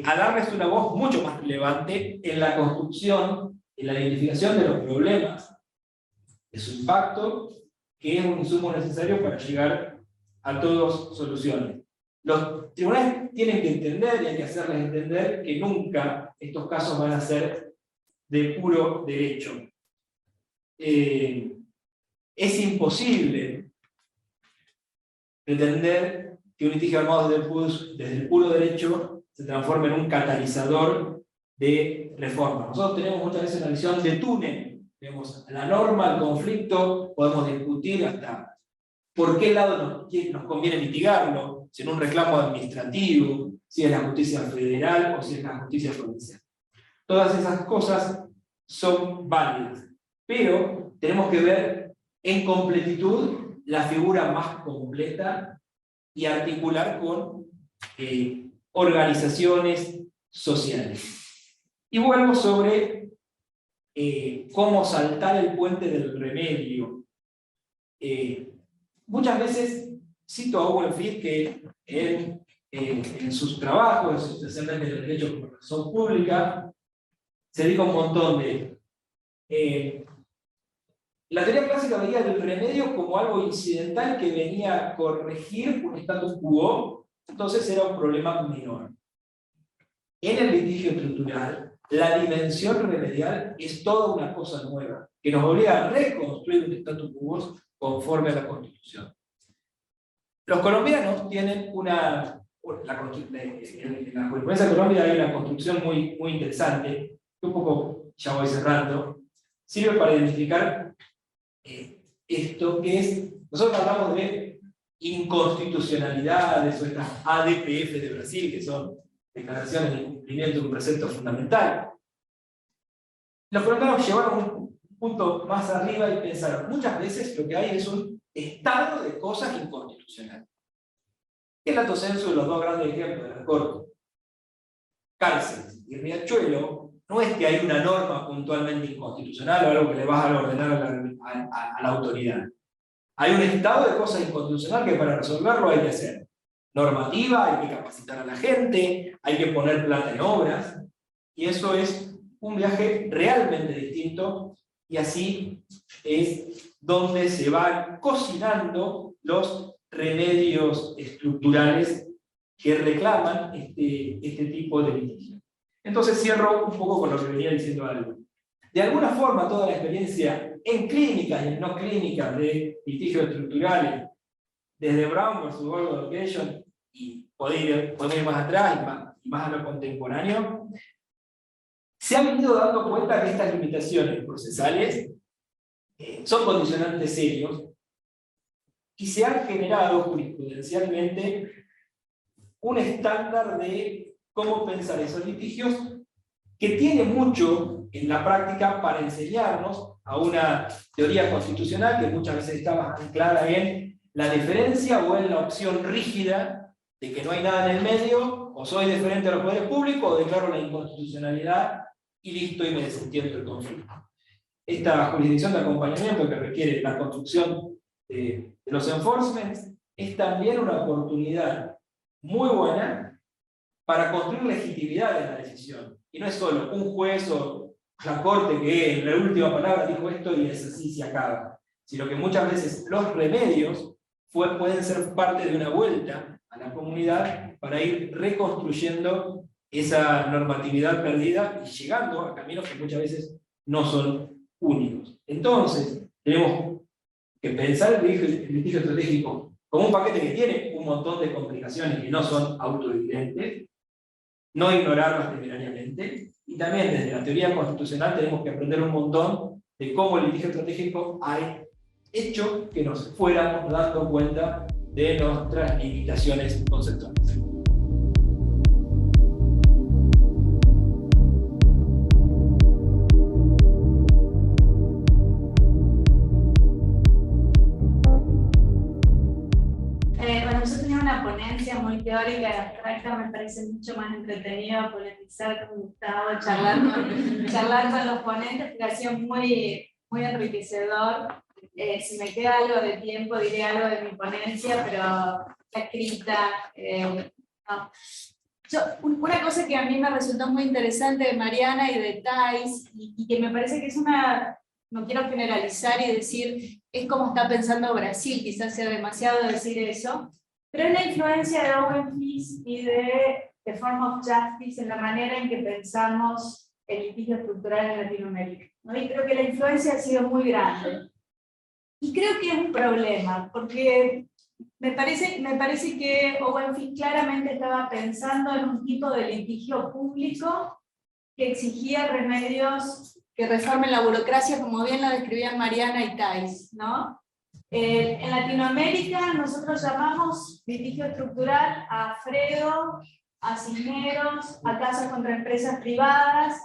a darles una voz mucho más relevante en la construcción, en la identificación de los problemas, de su impacto, que es un insumo necesario para llegar a todas soluciones. Los tribunales tienen que entender, y hay que hacerles entender, que nunca estos casos van a ser de puro derecho. Es imposible pretender que un litigio armado desde el puro derecho se transforme en un catalizador de reforma. Nosotros tenemos muchas veces una visión de túnel. Tenemos la norma, el conflicto, podemos discutir hasta por qué lado nos conviene mitigarlo, si en un reclamo administrativo, si es la justicia federal o si es la justicia provincial. Todas esas cosas son válidas, pero tenemos que ver en completitud la figura más completa y articular con organizaciones sociales. Y vuelvo sobre cómo saltar el puente del remedio. Muchas veces cito a Owen Field que en sus trabajos, especialmente en el derecho por razón pública, se dedica un montón de... la teoría clásica veía el remedio como algo incidental que venía a corregir un status quo, entonces era un problema menor. En el litigio estructural, la dimensión remedial es toda una cosa nueva, que nos obliga a reconstruir un status quo conforme a la Constitución. Los colombianos tienen en la jurisprudencia de Colombia hay una construcción muy interesante, que un poco ya voy cerrando, sirve para identificar esto que es, nosotros hablamos de inconstitucionalidades o estas ADPF de Brasil, que son declaraciones de incumplimiento de un precepto fundamental. Los colombianos llevaron un punto más arriba y pensaron, muchas veces lo que hay es un estado de cosas inconstitucionales. El lato sensu de los dos grandes ejemplos de la Corte, cárcel y riachuelo, no es que hay una norma puntualmente inconstitucional o algo que le vas a ordenar a la autoridad. Hay un estado de cosas inconstitucional que para resolverlo hay que hacer normativa, hay que capacitar a la gente, hay que poner plata en obras, y eso es un viaje realmente distinto, y así es donde se van cocinando los remedios estructurales que reclaman este tipo de litigio. Entonces cierro un poco con lo que venía diciendo algo. De alguna forma, toda la experiencia en clínicas y en no clínicas de litigios estructurales, desde Brown versus World Education, y podemos ir más atrás y más a lo contemporáneo, se han venido dando cuenta que estas limitaciones procesales son condicionantes serios y se han generado jurisprudencialmente un estándar de cómo pensar esos litigios que tiene mucho en la práctica para enseñarnos a una teoría constitucional que muchas veces está más anclada en la deferencia o en la opción rígida de que no hay nada en el medio, o soy deferente a los poderes públicos o declaro la inconstitucionalidad y listo y me desentiendo del conflicto. Esta jurisdicción de acompañamiento que requiere la construcción de los enforcements es también una oportunidad muy buena para construir legitimidad en la decisión. Y no es solo un juez o la corte que en la última palabra dijo esto y es así se acaba, sino que muchas veces los remedios pueden ser parte de una vuelta a la comunidad para ir reconstruyendo esa normatividad perdida y llegando a caminos que muchas veces no son únicos. Entonces, tenemos que pensar el litigio estratégico como un paquete que tiene un montón de complicaciones que no son autoevidentes, no ignorarlas temerariamente, y también desde la teoría constitucional tenemos que aprender un montón de cómo el litigio estratégico ha hecho que nos fuéramos dando cuenta de nuestras limitaciones conceptuales. Nosotros teníamos una ponencia muy teórica y abstracta, me parece mucho más entretenido polemizar con Gustavo, charlar con los ponentes, porque ha sido muy enriquecedor. Si me queda algo de tiempo, diré algo de mi ponencia, pero está escrita. No. Una cosa que a mí me resultó muy interesante de Mariana y de Thais, y que me parece que es no quiero generalizar y decir, es como está pensando Brasil, quizás sea demasiado decir eso, pero es la influencia de Owen Fils y de The Form of Justice en la manera en que pensamos el litigio estructural en Latinoamérica, ¿no? Y creo que la influencia ha sido muy grande. Y creo que es un problema, porque me parece que Owen Fils claramente estaba pensando en un tipo de litigio público que exigía remedios que reformen la burocracia, como bien lo describían Mariana y Thais, ¿no? En Latinoamérica nosotros llamamos litigio estructural a Fredo, a Cisneros, a casos contra empresas privadas,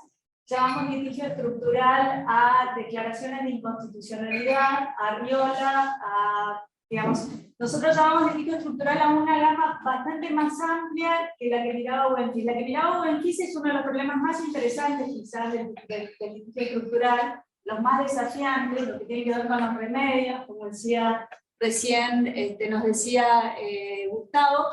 llamamos litigio estructural a declaraciones de inconstitucionalidad, a Riola, digamos, nosotros llamamos litigio estructural a una gama bastante más amplia que la que miraba Owen Fils. La que miraba Owen Fils es uno de los problemas más interesantes quizás del litigio estructural, los más desafiantes, lo que tiene que ver con los remedios, como decía recién, nos decía Gustavo.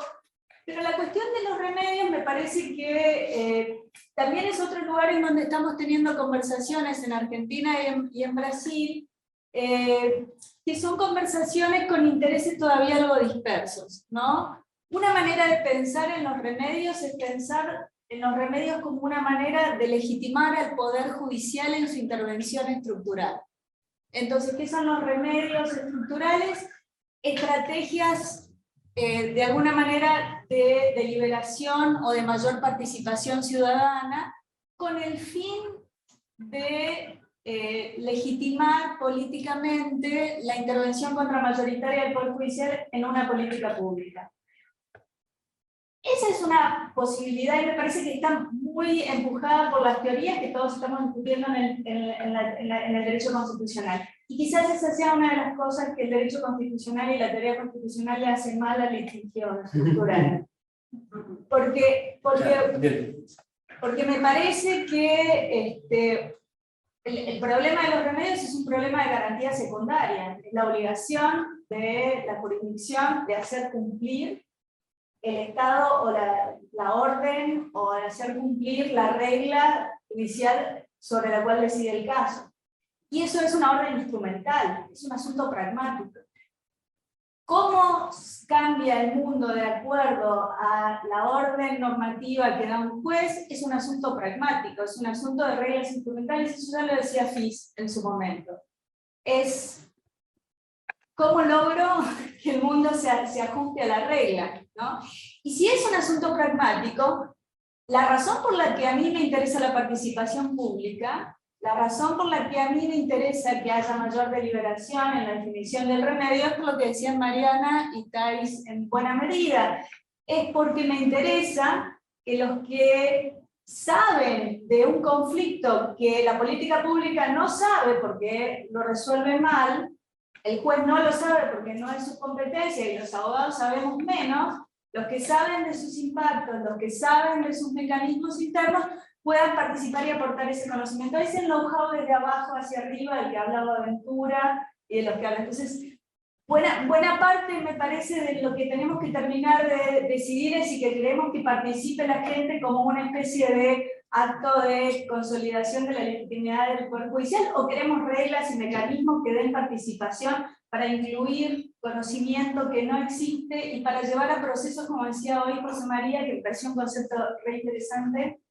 Pero la cuestión de los remedios me parece que también es otro lugar en donde estamos teniendo conversaciones en Argentina y en Brasil, que son conversaciones con intereses todavía algo dispersos, ¿no? Una manera de pensar en los remedios es pensar en los remedios como una manera de legitimar al Poder Judicial en su intervención estructural. Entonces, ¿qué son los remedios estructurales? Estrategias, de alguna manera, de deliberación o de mayor participación ciudadana, con el fin de legitimar políticamente la intervención contramayoritaria del Poder Judicial en una política pública. Esa es una posibilidad y me parece que está muy empujada por las teorías que todos estamos discutiendo en el derecho constitucional. Y quizás esa sea una de las cosas que el derecho constitucional y la teoría constitucional le hacen mal a la litigio estructural. Porque me parece que el problema de los remedios es un problema de garantía secundaria. Es la obligación de la jurisdicción de hacer cumplir el Estado o la orden, o de hacer cumplir la regla judicial sobre la cual decide el caso. Y eso es una orden instrumental, es un asunto pragmático. ¿Cómo cambia el mundo de acuerdo a la orden normativa que da un juez? Es un asunto pragmático, es un asunto de reglas instrumentales, eso ya lo decía Fis en su momento. Es cómo logro que el mundo se ajuste a la regla, ¿no? Y si es un asunto pragmático, la razón por la que a mí me interesa la participación pública, la razón por la que a mí me interesa que haya mayor deliberación en la definición del remedio, es por lo que decían Mariana y Thais en buena medida, es porque me interesa que los que saben de un conflicto que la política pública no sabe porque lo resuelve mal, el juez no lo sabe porque no es su competencia y los abogados sabemos menos, los que saben de sus impactos, los que saben de sus mecanismos internos, puedan participar y aportar ese conocimiento. Es el know-how desde abajo hacia arriba, del que hablaba Ventura y de los que habla. Entonces, buena parte, me parece, de lo que tenemos que terminar de decidir es si que queremos que participe la gente como una especie de acto de consolidación de la legitimidad del Poder Judicial, o queremos reglas y mecanismos que den participación para incluir conocimiento que no existe y para llevar a procesos, como decía hoy José María, que me pareció un concepto re interesante,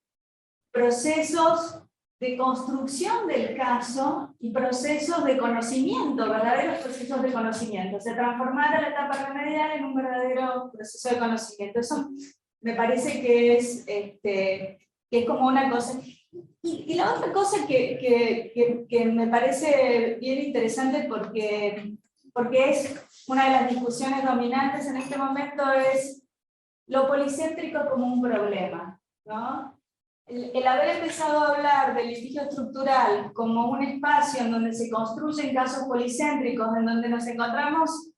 procesos de construcción del caso y procesos de conocimiento, verdaderos procesos de conocimiento, se transformar a la etapa remedial en un verdadero proceso de conocimiento. Eso me parece que es como una cosa. Y la otra cosa que me parece bien interesante porque es una de las discusiones dominantes en este momento es lo policéntrico como un problema, ¿no? El haber empezado a hablar del litigio estructural como un espacio en donde se construyen casos policéntricos, en donde nos encontramos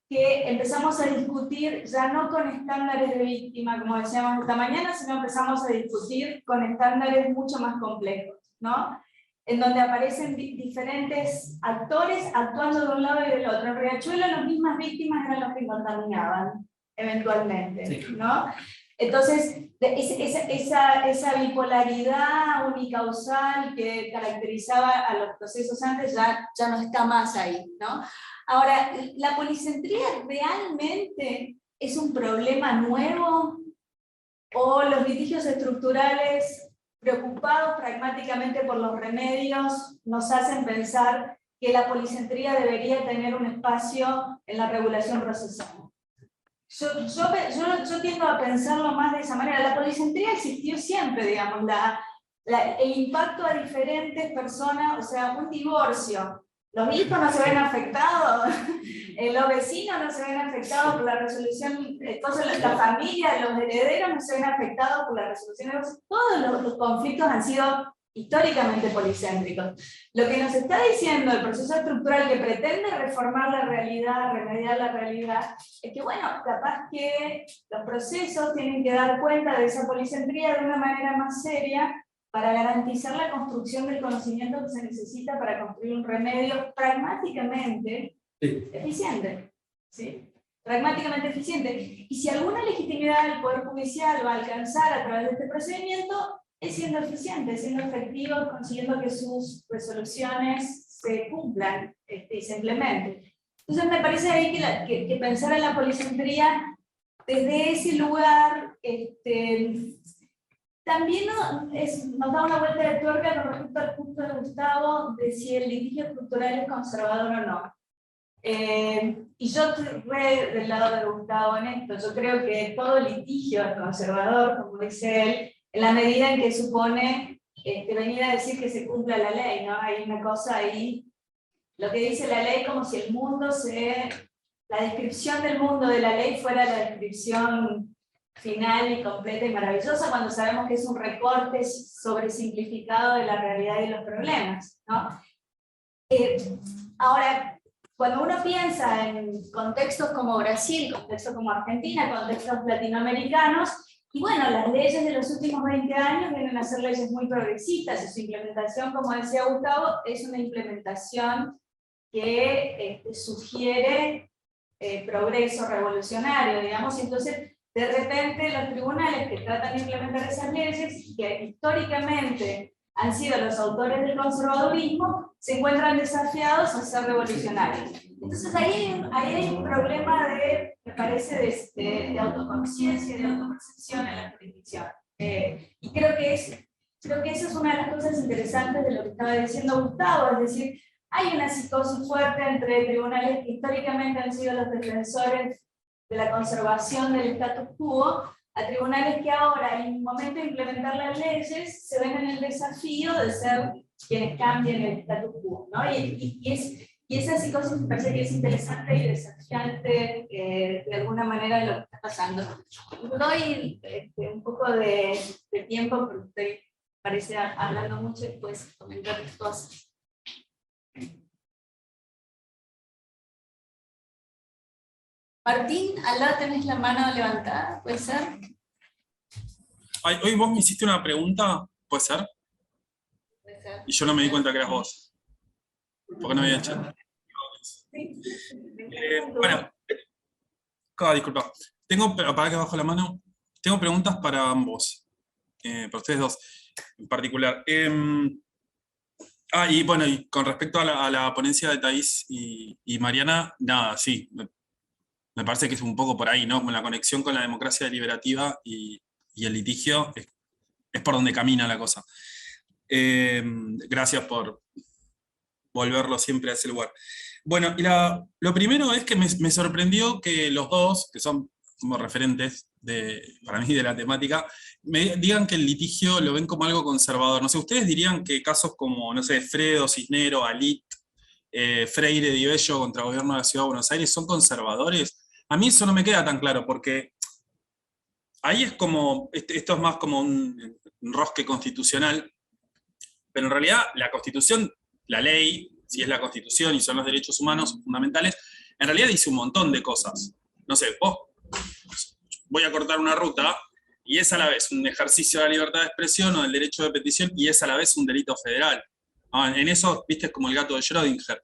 que empezamos a discutir ya no con estándares de víctima, como decíamos esta mañana, sino empezamos a discutir con estándares mucho más complejos, ¿no? En donde aparecen diferentes actores actuando de un lado y del otro. En Riachuelo las mismas víctimas eran los que contaminaban, eventualmente, ¿no? Entonces, esa bipolaridad unicausal que caracterizaba a los procesos antes ya no está más ahí, ¿no? Ahora, ¿la policentría realmente es un problema nuevo? ¿O los litigios estructurales, preocupados pragmáticamente por los remedios, nos hacen pensar que la policentría debería tener un espacio en la regulación procesal? Yo tiendo a pensarlo más de esa manera. La policentría existió siempre, digamos, el impacto a diferentes personas, o sea, un divorcio. Los hijos no se ven afectados, los vecinos no se ven afectados por la resolución, entonces la familia, los herederos no se ven afectados por la resolución. Todos los conflictos han sido históricamente policéntricos. Lo que nos está diciendo el proceso estructural que pretende reformar la realidad, remediar la realidad, es que, bueno, capaz que los procesos tienen que dar cuenta de esa policentría de una manera más seria para garantizar la construcción del conocimiento que se necesita para construir un remedio pragmáticamente eficiente. ¿Sí? Pragmáticamente eficiente. Y si alguna legitimidad del Poder Judicial va a alcanzar a través de este procedimiento, es siendo eficiente, siendo efectivo, consiguiendo que sus resoluciones se cumplan y se implementen. Entonces me parece ahí que pensar en la policentría desde ese lugar también nos da una vuelta de tuerca con respecto al punto de Gustavo de si el litigio estructural es conservador o no. Y yo estoy re del lado de Gustavo en esto. Yo creo que todo litigio es conservador, como dice él, en la medida en que supone venir a decir que se cumpla la ley, ¿no? Hay una cosa ahí, lo que dice la ley, como si el mundo la descripción del mundo de la ley fuera la descripción final y completa y maravillosa, cuando sabemos que es un recorte sobresimplificado de la realidad y de los problemas, ¿no? Ahora, cuando uno piensa en contextos como Brasil, contextos como Argentina, contextos latinoamericanos, y bueno, las leyes de los últimos 20 años vienen a ser leyes muy progresistas, y su implementación, como decía Gustavo, es una implementación que sugiere progreso revolucionario, digamos, y entonces de repente los tribunales que tratan de implementar esas leyes, que históricamente han sido los autores del conservadurismo, se encuentran desafiados a ser revolucionarios. Entonces ahí hay un problema de, me parece, de autoconciencia, de autopercepción en la jurisdicción. Y creo que esa es una de las cosas interesantes de lo que estaba diciendo Gustavo, es decir, hay una psicosis fuerte entre tribunales que históricamente han sido los defensores de la conservación del status quo, a tribunales que ahora, en el momento de implementar las leyes, se ven en el desafío de ser quienes cambien el status quo, ¿no? Y esa psicosis me parece que es interesante y desafiante de alguna manera de lo que está pasando. Doy un poco de tiempo, porque usted parece hablando mucho y después comentar las cosas. Martín, al lado tenés la mano levantada, ¿puede ser? Ay, hoy vos me hiciste una pregunta, ¿puede ser? Puede ser. Y yo no me di cuenta que eras vos. ¿Por qué no había hecho? Sí. Bueno, disculpa. Para que bajo la mano, tengo preguntas para ambos, para ustedes dos en particular. Y bueno, y con respecto a la ponencia de Thais y Mariana, nada, sí, me parece que es un poco por ahí, ¿no? Con la conexión con la democracia deliberativa y el litigio es por donde camina la cosa. Gracias por volverlo siempre a ese lugar. Bueno, y lo primero es que me sorprendió que los dos, que son como referentes para mí de la temática, me digan que el litigio lo ven como algo conservador. No sé, ¿ustedes dirían que casos como, no sé, Fredo, Cisnero, Alit, Freire, Di Bello contra el gobierno de la Ciudad de Buenos Aires son conservadores? A mí eso no me queda tan claro, porque ahí es como, esto es más como un enrosque constitucional, pero en realidad la Constitución, la ley, si es la Constitución y son los derechos humanos fundamentales, en realidad dice un montón de cosas. No sé, voy a cortar una ruta y es a la vez un ejercicio de la libertad de expresión o del derecho de petición y es a la vez un delito federal. En eso, viste, es como el gato de Schrödinger.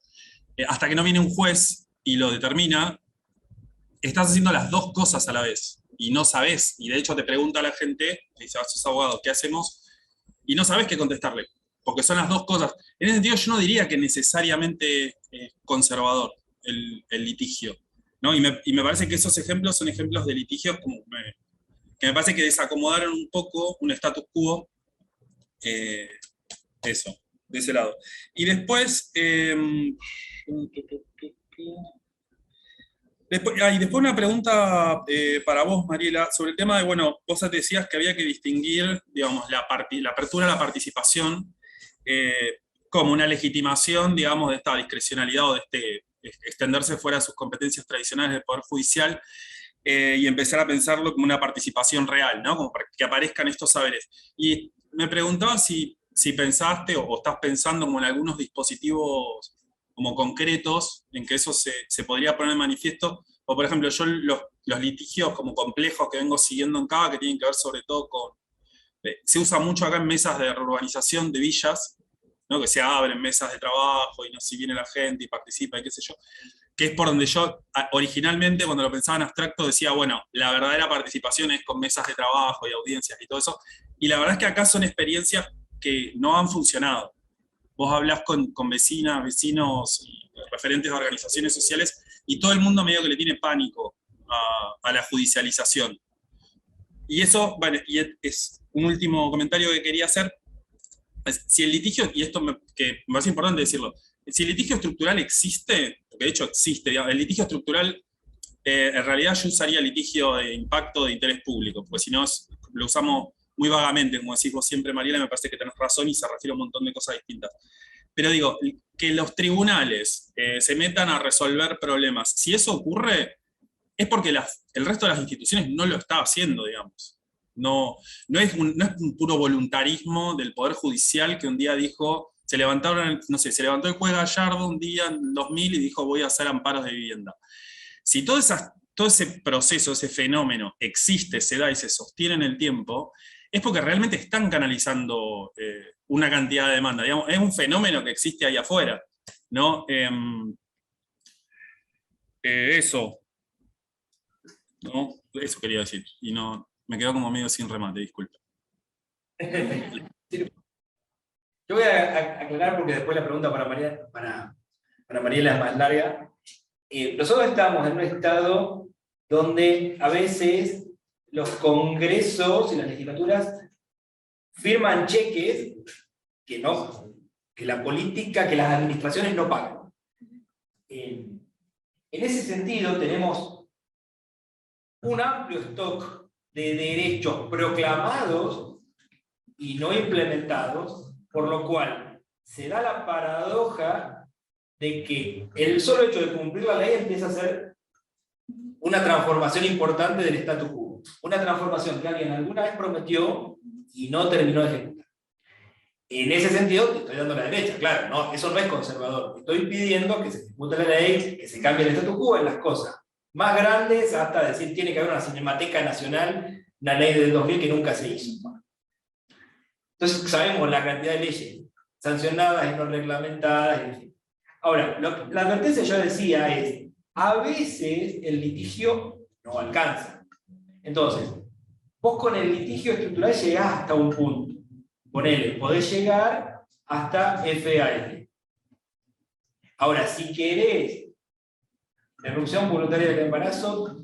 Hasta que no viene un juez y lo determina, estás haciendo las dos cosas a la vez y no sabés, y de hecho te pregunta a la gente, te dice, sos abogado, ¿qué hacemos? Y no sabés qué contestarle, porque son las dos cosas. En ese sentido yo no diría que necesariamente conservador el litigio, ¿no? Y me parece que esos ejemplos son ejemplos de litigios como que me parece que desacomodaron un poco un status quo, eso, de ese lado. Y después, después una pregunta para vos, Mariela, sobre el tema de, bueno, vos te decías que había que distinguir, digamos, la apertura a la participación como una legitimación, digamos, de esta discrecionalidad o de extenderse fuera de sus competencias tradicionales del Poder Judicial y empezar a pensarlo como una participación real, ¿no? Como para que aparezcan estos saberes. Y me preguntaba si pensaste o estás pensando como en algunos dispositivos como concretos en que eso se podría poner en manifiesto, o por ejemplo, yo los litigios como complejos que vengo siguiendo en CABA, que tienen que ver sobre todo con, se usa mucho acá en mesas de reurbanización de villas, ¿no? Que se abren mesas de trabajo y no si viene la gente y participa y qué sé yo, que es por donde yo originalmente cuando lo pensaba en abstracto decía, bueno, la verdadera participación es con mesas de trabajo y audiencias y todo eso, y la verdad es que acá son experiencias que no han funcionado. Vos hablás con vecinas, vecinos y referentes de organizaciones sociales y todo el mundo medio que le tiene pánico a la judicialización. Y eso, bueno, y es un último comentario que quería hacer, es, si el litigio, y esto que me parece importante decirlo, si el litigio estructural existe, porque de hecho existe, digamos, el litigio estructural, en realidad yo usaría litigio de impacto de interés público, porque si no lo usamos muy vagamente, como decís vos siempre, Mariela, me parece que tenés razón y se refiere a un montón de cosas distintas. Pero digo, que los tribunales se metan a resolver problemas, si eso ocurre, es porque el resto de las instituciones no lo está haciendo, digamos. No es un puro voluntarismo del Poder Judicial que un día dijo, se levantó el juez Gallardo un día en 2000 y dijo voy a hacer amparos de vivienda. Si todo ese proceso, ese fenómeno existe, se da y se sostiene en el tiempo, es porque realmente están canalizando una cantidad de demanda. Digamos, es un fenómeno que existe ahí afuera, ¿no? Eso. ¿No? Eso quería decir. Y no, me quedo como medio sin remate, disculpa. Yo voy a aclarar porque después la pregunta para Mariela es más larga. Nosotros estamos en un estado donde a veces los congresos y las legislaturas firman cheques que la política, que las administraciones no pagan. En ese sentido tenemos un amplio stock de derechos proclamados y no implementados, por lo cual se da la paradoja de que el solo hecho de cumplir la ley empieza a ser una transformación importante del statu quo, una transformación que alguien alguna vez prometió y no terminó de ejecutar. En ese sentido, te estoy dando la derecha, claro, no, eso no es conservador, estoy pidiendo que se ejecute la ley, que se cambie el statu quo en las cosas más grandes, hasta decir tiene que haber una Cinemateca Nacional, una ley del 2000 que nunca se hizo. Entonces sabemos la cantidad de leyes sancionadas y no reglamentadas, en fin. Ahora, la advertencia yo decía es, a veces el litigio no alcanza. Entonces, vos con el litigio estructural llegás hasta un punto. Ponele, podés llegar hasta FAL. Ahora, si querés interrupción voluntaria del embarazo,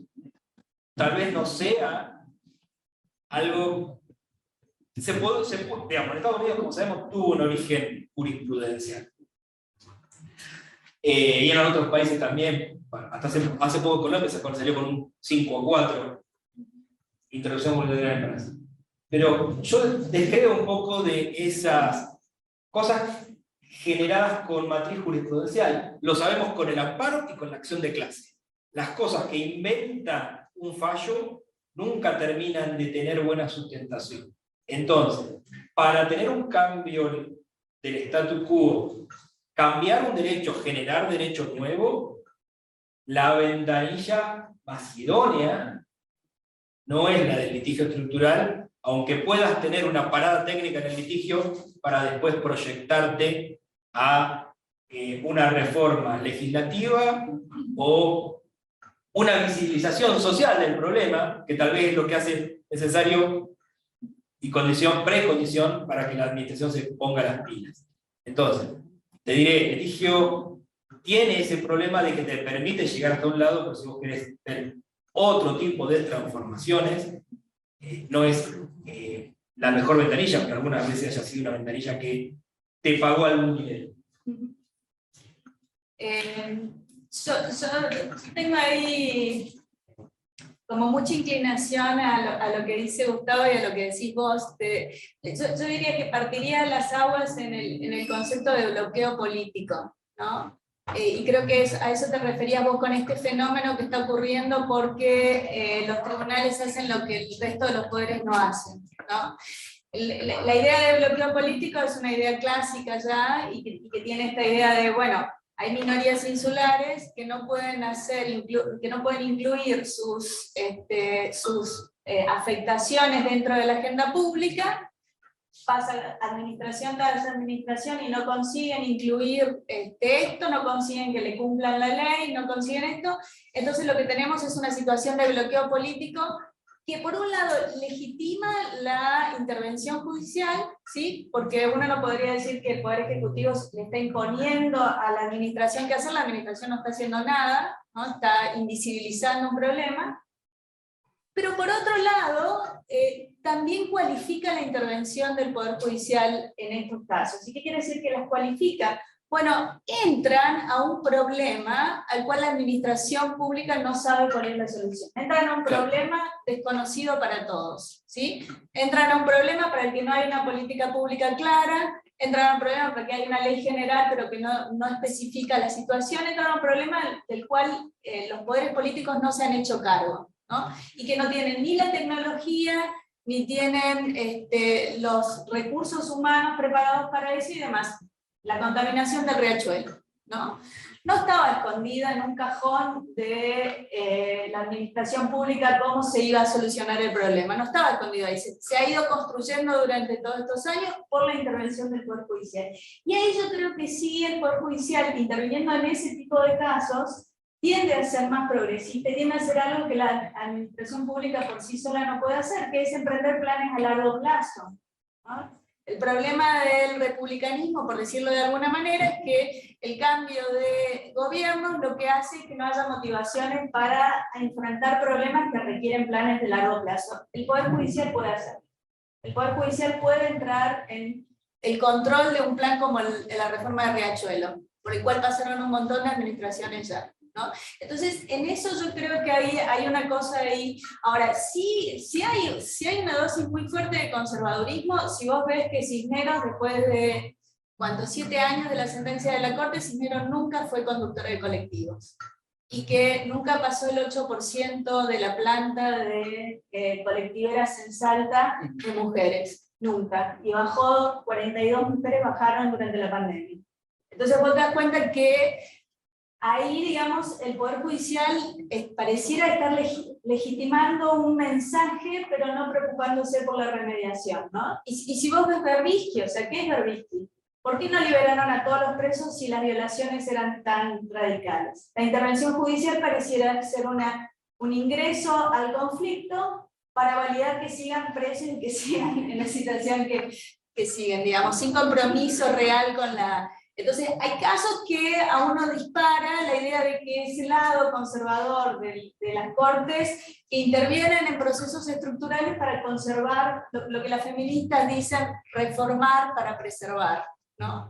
tal vez no sea algo... digamos, en Estados Unidos, como sabemos, tuvo un origen jurisprudencial. Y en otros países también, hasta hace poco Colombia salió con un 5-4, interrupción voluntaria del embarazo. Pero yo descreo un poco de esas cosas generadas con matriz jurisprudencial. Lo sabemos con el amparo y con la acción de clase. Las cosas que inventan un fallo nunca terminan de tener buena sustentación. Entonces, para tener un cambio del statu quo, cambiar un derecho, generar derecho nuevo, la ventanilla más idónea no es la del litigio estructural, aunque puedas tener una parada técnica en el litigio para después proyectarte a una reforma legislativa o una visibilización social del problema, que tal vez es lo que hace necesario y precondición para que la administración se ponga las pilas. Entonces, te diré, el litigio tiene ese problema de que te permite llegar hasta un lado, pero si vos querés ver otro tipo de transformaciones, no es la mejor ventanilla, porque algunas veces haya sido una ventanilla que te pagó algún nivel. Yo tengo ahí como mucha inclinación a lo que dice Gustavo y a lo que decís vos. Yo diría que partiría las aguas en el concepto de bloqueo político, ¿no? Y creo que a eso te referías vos con este fenómeno que está ocurriendo porque los tribunales hacen lo que el resto de los poderes no hacen, ¿no? La idea de bloqueo político es una idea clásica ya y que tiene esta idea de, bueno, hay minorías insulares que no pueden incluir sus afectaciones dentro de la agenda pública, pasa administración tras administración y no consiguen incluir esto, no consiguen que le cumplan la ley, no consiguen esto. Entonces lo que tenemos es una situación de bloqueo político que por un lado legitima la intervención judicial, ¿sí? Porque uno no podría decir que el Poder Ejecutivo le está imponiendo a la administración qué hacer, la administración no está haciendo nada, ¿no? Está invisibilizando un problema. Pero por otro lado, también cualifica la intervención del Poder Judicial en estos casos. ¿Y qué quiere decir que las cualifica? Bueno, entran a un problema al cual la administración pública no sabe cuál es la solución. Entran a un problema desconocido para todos, ¿sí? Entran a un problema para el que no hay una política pública clara, entran a un problema porque hay una ley general pero que no especifica la situación, entran a un problema del cual los poderes políticos no se han hecho cargo, ¿no? Y que no tienen ni la tecnología, ni tienen los recursos humanos preparados para eso y demás. La contaminación del riachuelo, ¿no? No estaba escondida en un cajón de la administración pública cómo se iba a solucionar el problema, no estaba escondido ahí, se ha ido construyendo durante todos estos años por la intervención del Poder Judicial. Y ahí yo creo que sí el Poder Judicial, interviniendo en ese tipo de casos, tiende a ser más progresista, tiende a hacer algo que la administración pública por sí sola no puede hacer, que es emprender planes a largo plazo, ¿no? El problema del republicanismo, por decirlo de alguna manera, es que el cambio de gobierno lo que hace es que no haya motivaciones para enfrentar problemas que requieren planes de largo plazo. El Poder Judicial puede hacerlo. El Poder Judicial puede entrar en el control de un plan como la reforma de Riachuelo, por el cual pasaron un montón de administraciones ya, ¿no? Entonces, en eso yo creo que hay una cosa ahí. Ahora, sí hay una dosis muy fuerte de conservadurismo. Si vos ves que Cisneros, después de 7 años de la sentencia de la Corte, Cisneros nunca fue conductor de colectivos, y que nunca pasó el 8% de la planta de colectiveras en Salta de mujeres, nunca. Y 42 mujeres bajaron durante la pandemia. Entonces vos te das cuenta que ahí, digamos, el Poder Judicial pareciera estar legitimando un mensaje, pero no preocupándose por la remediación, ¿no? Y si vos ves Berbisky, o sea, ¿qué es Berbisky? ¿Por qué no liberaron a todos los presos si las violaciones eran tan radicales? La intervención judicial pareciera ser un ingreso al conflicto para validar que sigan presos y que sigan en la situación que siguen, digamos, sin compromiso real con la... Entonces, hay casos que a uno dispara la idea de que ese lado conservador de las Cortes intervienen en procesos estructurales para conservar lo que las feministas dicen, reformar para preservar, ¿no?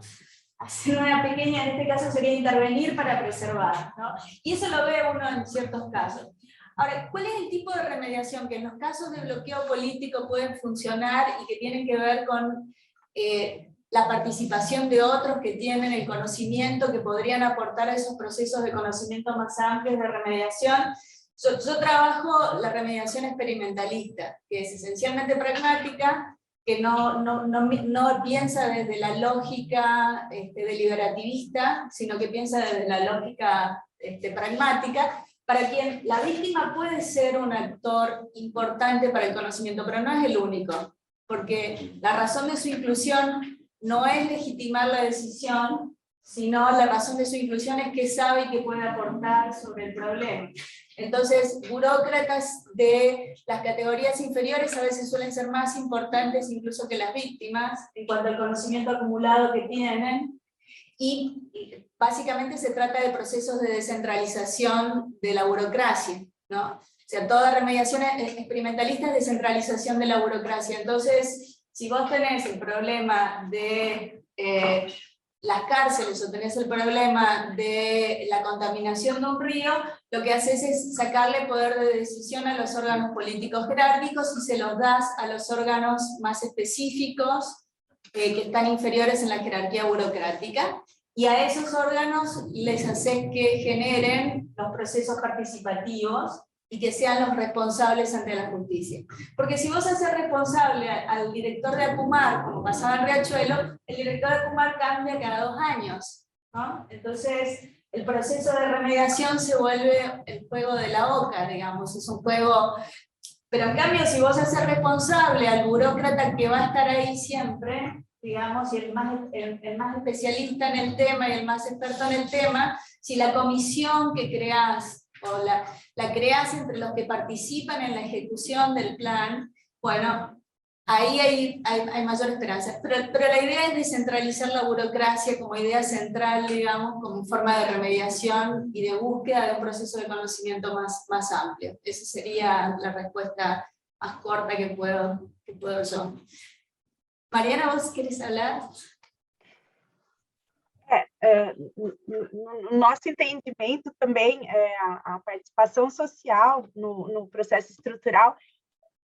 Hacer una pequeña, en este caso sería intervenir para preservar, ¿no? Y eso lo ve uno en ciertos casos. Ahora, ¿cuál es el tipo de remediación que en los casos de bloqueo político pueden funcionar y que tienen que ver con la participación de otros que tienen el conocimiento, que podrían aportar a esos procesos de conocimiento más amplios de remediación? Yo trabajo la remediación experimentalista, que es esencialmente pragmática, que no piensa desde la lógica deliberativista, sino que piensa desde la lógica pragmática, para quien la víctima puede ser un actor importante para el conocimiento, pero no es el único, porque la razón de su inclusión no es legitimar la decisión, sino la razón de su inclusión es que sabe y que puede aportar sobre el problema. Entonces, burócratas de las categorías inferiores a veces suelen ser más importantes incluso que las víctimas, en cuanto al conocimiento acumulado que tienen, y básicamente se trata de procesos de descentralización de la burocracia, ¿no? O sea, toda remediación experimentalista es descentralización de la burocracia. Entonces, si vos tenés el problema de las cárceles o tenés el problema de la contaminación de un río, lo que haces es sacarle poder de decisión a los órganos políticos jerárquicos y se los das a los órganos más específicos que están inferiores en la jerarquía burocrática, y a esos órganos les haces que generen los procesos participativos y que sean los responsables ante la justicia. Porque si vos haces responsable al director de Acumar, como pasaba en Riachuelo, el director de Acumar cambia cada 2 años, ¿no? Entonces, el proceso de remediación se vuelve el juego de la oca, digamos, es un juego... Pero en cambio, si vos haces responsable al burócrata que va a estar ahí siempre, digamos, y el más especialista en el tema y el más experto en el tema, si la comisión que creás o la creás entre los que participan en la ejecución del plan, bueno, ahí hay mayor esperanza. Pero la idea es descentralizar la burocracia como idea central, digamos, como forma de remediación y de búsqueda de un proceso de conocimiento más amplio. Esa sería la respuesta más corta que puedo yo. Mariana, ¿vos querés hablar? No nosso entendimento também, a participação social no processo estrutural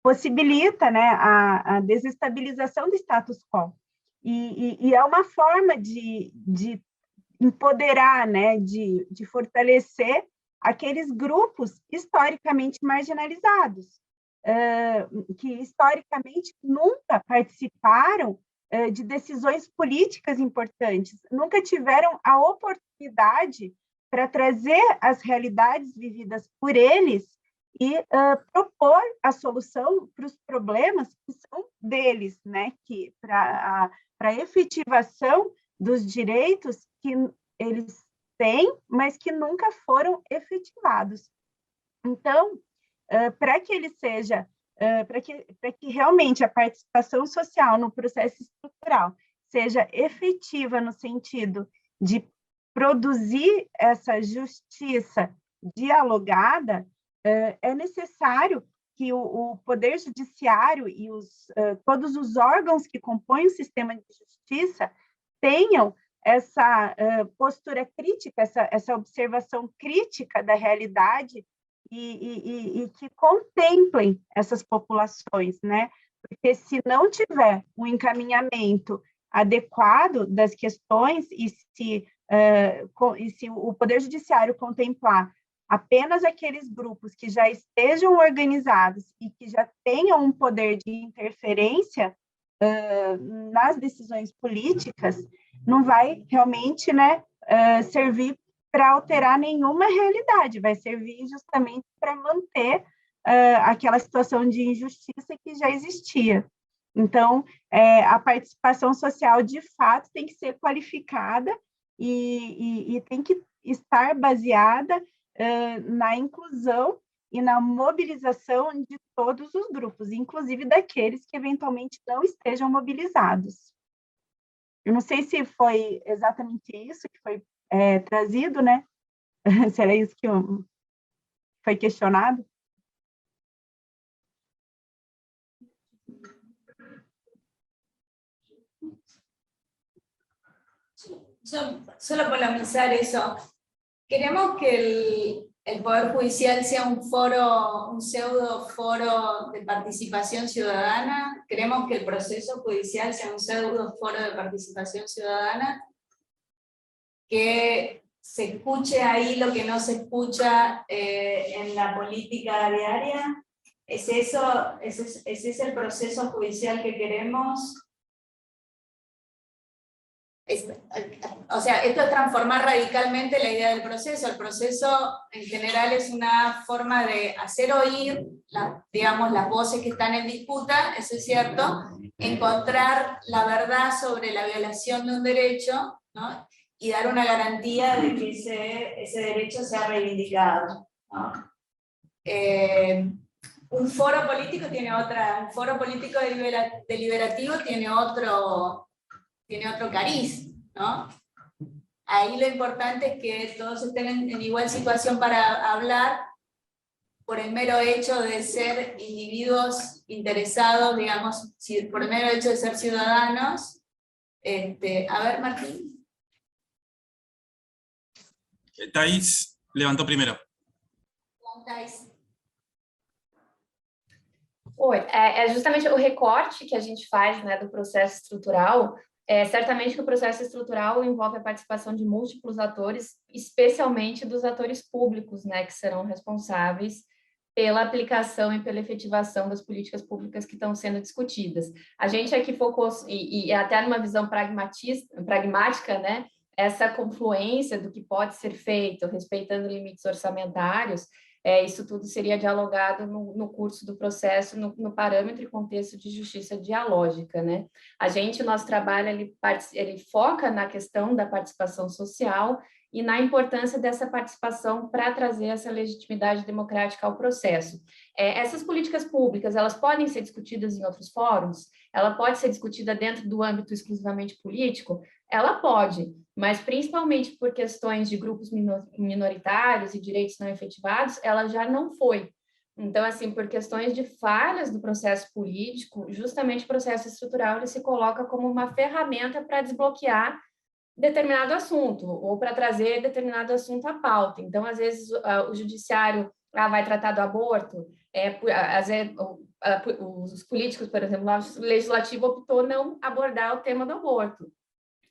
possibilita, né, a desestabilização do status quo. E é uma forma de empoderar, né, de fortalecer aqueles grupos historicamente marginalizados, que historicamente nunca participaram de decisões políticas importantes, nunca tiveram a oportunidade para trazer as realidades vividas por eles e propor a solução para os problemas que são deles, né? Que para a efetivação dos direitos que eles têm, mas que nunca foram efetivados. Então, para que ele seja para que realmente a participação social no processo estrutural seja efetiva no sentido de produzir essa justiça dialogada, é necessário que o Poder Judiciário e todos os órgãos que compõem o sistema de justiça tenham essa postura crítica, essa observação crítica da realidade e que contemplem essas populações, né? Porque se não tiver um encaminhamento adequado das questões e se o Poder Judiciário contemplar apenas aqueles grupos que já estejam organizados e que já tenham um poder de interferência nas decisões políticas, não vai realmente, né, servir para alterar nenhuma realidade, vai servir justamente para manter aquela situação de injustiça que já existia. Então, a participação social, de fato, tem que ser qualificada e tem que estar baseada na inclusão e na mobilização de todos os grupos, inclusive daqueles que eventualmente não estejam mobilizados. Eu não sei se foi exatamente isso que foi trazido, né? Se era isso que foi questionado. Solo polemizar eso. Queremos que el Poder Judicial sea un pseudo foro de participación ciudadana. Queremos que el proceso judicial sea un pseudo foro de participación ciudadana. Que se escuche ahí lo que no se escucha en la política diaria. ¿Es eso? ¿Ese es el proceso judicial que queremos? O sea, esto es transformar radicalmente la idea del proceso. El proceso en general es una forma de hacer oír, digamos, las voces que están en disputa, eso es cierto, encontrar la verdad sobre la violación de un derecho, ¿no? Y dar una garantía de que ese derecho sea reivindicado, ¿no? Un foro político un foro político deliberativo tiene otro cariz, ¿no? Ahí lo importante es que todos estén en igual situación para hablar por el mero hecho de ser individuos interesados, digamos, por el mero hecho de ser ciudadanos. A ver, Martín. Thais levantou primeiro. Thais. Oi, é justamente o recorte que a gente faz, né, do processo estrutural. Certamente que o processo estrutural envolve a participação de múltiplos atores, especialmente dos atores públicos, né, que serão responsáveis pela aplicação e pela efetivação das políticas públicas que estão sendo discutidas. A gente aqui focou, e até numa visão pragmática, né, essa confluência do que pode ser feito, respeitando limites orçamentários, isso tudo seria dialogado no curso do processo, no parâmetro e contexto de justiça dialógica, né? O nosso trabalho, ele foca na questão da participação social e na importância dessa participação para trazer essa legitimidade democrática ao processo. Essas políticas públicas, elas podem ser discutidas em outros fóruns? Ela pode ser discutida dentro do âmbito exclusivamente político? Ela pode, mas principalmente por questões de grupos minoritários e direitos não efetivados, ela já não foi. Então, assim, por questões de falhas do processo político, justamente o processo estrutural ele se coloca como uma ferramenta para desbloquear determinado assunto, ou para trazer determinado assunto à pauta. Então, às vezes, o judiciário vai tratar do aborto, às vezes, os políticos, por exemplo, o legislativo optou não abordar o tema do aborto.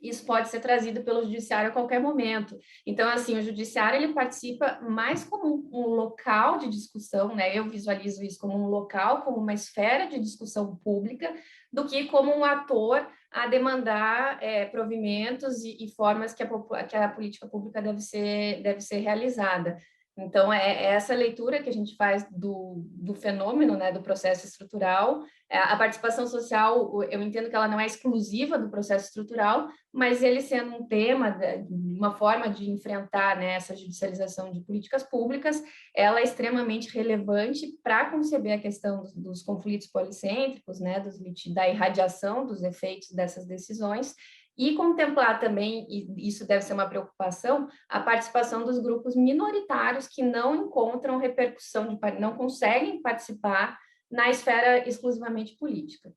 Isso pode ser trazido pelo judiciário a qualquer momento. Então, assim, o judiciário ele participa mais como um local de discussão, né? Eu visualizo isso como um local, como uma esfera de discussão pública, do que como um ator a demandar provimentos e formas que a política pública deve ser realizada. Então, é essa leitura que a gente faz do fenômeno, né, do processo estrutural. A participação social, eu entendo que ela não é exclusiva do processo estrutural, mas ele sendo um tema, uma forma de enfrentar, né, essa judicialização de políticas públicas, ela é extremamente relevante para conceber a questão dos conflitos policêntricos, né, da irradiação dos efeitos dessas decisões, e contemplar também, e isso deve ser uma preocupação, a participação dos grupos minoritários que não encontram repercussão, não conseguem participar na esfera exclusivamente política.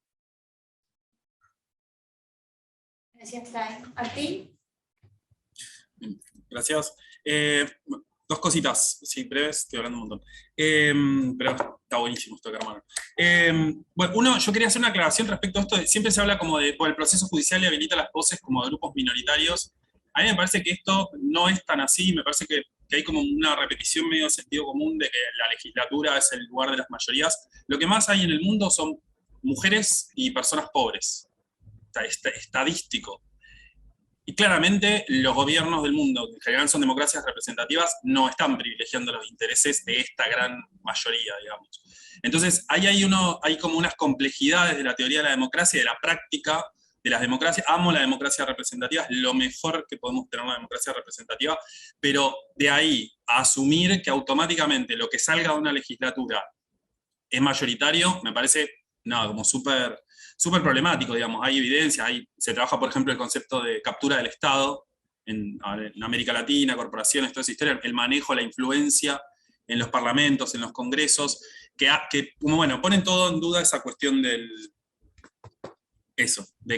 Gracias, Thay. Martín. Gracias. Dos cositas, sí, breves, estoy hablando un montón. Pero está buenísimo esto de hermano. Bueno, uno, yo quería hacer una aclaración respecto a esto. Siempre se habla como de, bueno, el proceso judicial le habilita las voces como de grupos minoritarios. A mí me parece que esto no es tan así, me parece que hay como una repetición medio de sentido común de que la legislatura es el lugar de las mayorías. Lo que más hay en el mundo son mujeres y personas pobres. Estadístico. Y claramente los gobiernos del mundo, que en general son democracias representativas, no están privilegiando los intereses de esta gran mayoría, digamos. Entonces, hay como unas complejidades de la teoría de la democracia y de la práctica de las democracias. Amo la democracia representativa, es lo mejor que podemos tener una democracia representativa, pero de ahí a asumir que automáticamente lo que salga de una legislatura es mayoritario, me parece, no, como súper problemático, digamos. Hay evidencia, se trabaja, por ejemplo, el concepto de captura del Estado en América Latina, corporaciones, toda esa historia, el manejo, la influencia en los parlamentos, en los congresos, que bueno, ponen todo en duda esa cuestión de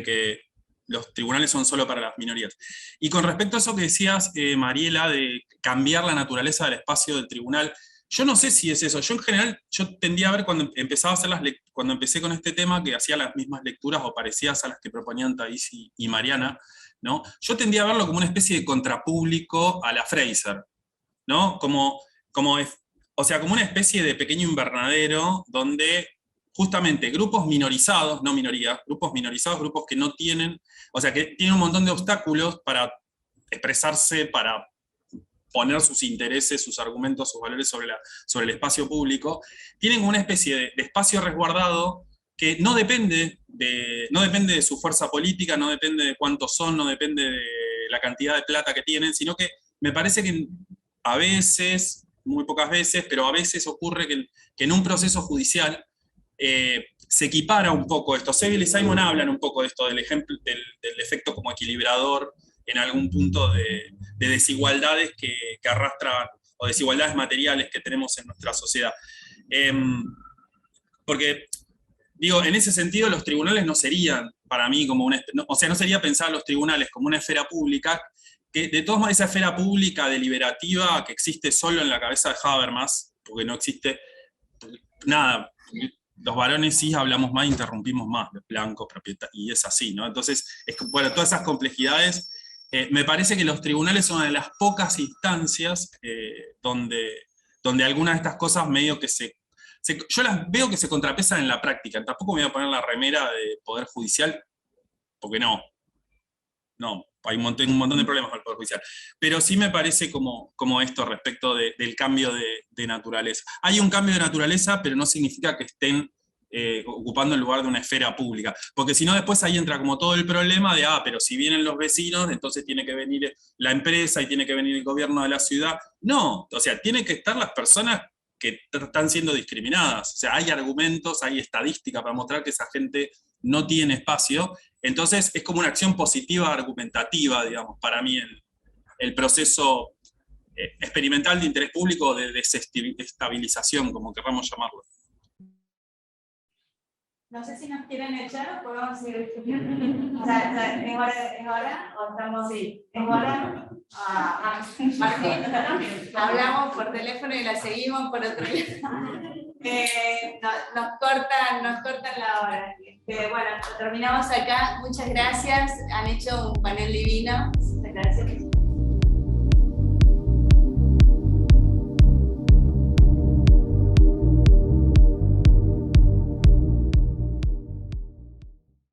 que los tribunales son solo para las minorías. Y con respecto a eso que decías, Mariela, de cambiar la naturaleza del espacio del tribunal, yo no sé si es eso. Yo en general, tendía a ver cuando empecé con este tema, que hacía las mismas lecturas o parecidas a las que proponían Thais y Mariana, ¿no? Yo tendía a verlo como una especie de contrapúblico a la Fraser, ¿no? Como una especie de pequeño invernadero donde justamente grupos minorizados, no minorías, grupos minorizados, grupos que no tienen, o sea, que tienen un montón de obstáculos para expresarse, para poner sus intereses, sus argumentos, sus valores sobre el espacio público, tienen una especie de espacio resguardado que no depende de su fuerza política, no depende de cuántos son, no depende de la cantidad de plata que tienen, sino que me parece que a veces, muy pocas veces, pero a veces ocurre que en un proceso judicial se equipara un poco esto. Seville y Simon hablan un poco de esto, del efecto como equilibrador en algún punto de desigualdades que arrastran, o desigualdades materiales que tenemos en nuestra sociedad. Porque, digo, en ese sentido los tribunales no serían, para mí, como no sería pensar los tribunales como una esfera pública, que de todos modos esa esfera pública deliberativa que existe solo en la cabeza de Habermas, porque no existe nada. Los varones sí hablamos más, interrumpimos más, los blancos, propietarios, y es así, ¿no? Entonces, bueno, todas esas complejidades, me parece que los tribunales son una de las pocas instancias donde algunas de estas cosas medio que yo las veo que se contrapesan en la práctica. Tampoco me voy a poner la remera de Poder Judicial, porque no, hay un montón de problemas con el Poder Judicial. Pero sí me parece como esto respecto del cambio de naturaleza. Hay un cambio de naturaleza, pero no significa que estén ocupando el lugar de una esfera pública. Porque si no, después ahí entra como todo el problema de, pero si vienen los vecinos, entonces tiene que venir la empresa y tiene que venir el gobierno de la ciudad. No, o sea, tienen que estar las personas que están siendo discriminadas. O sea, hay argumentos, hay estadística para mostrar que esa gente no tiene espacio. Entonces es como una acción positiva, argumentativa, digamos, para mí el proceso experimental de interés público de desestabilización, como queramos llamarlo. No sé si nos quieren echar o podemos seguir discutiendo. O sea, ¿es hora o estamos así? ¿Es hora? Martín, hablamos por teléfono y la seguimos por otro lado. Nos cortan la hora. Bueno, terminamos acá. Muchas gracias. Han hecho un panel divino. Muchas gracias.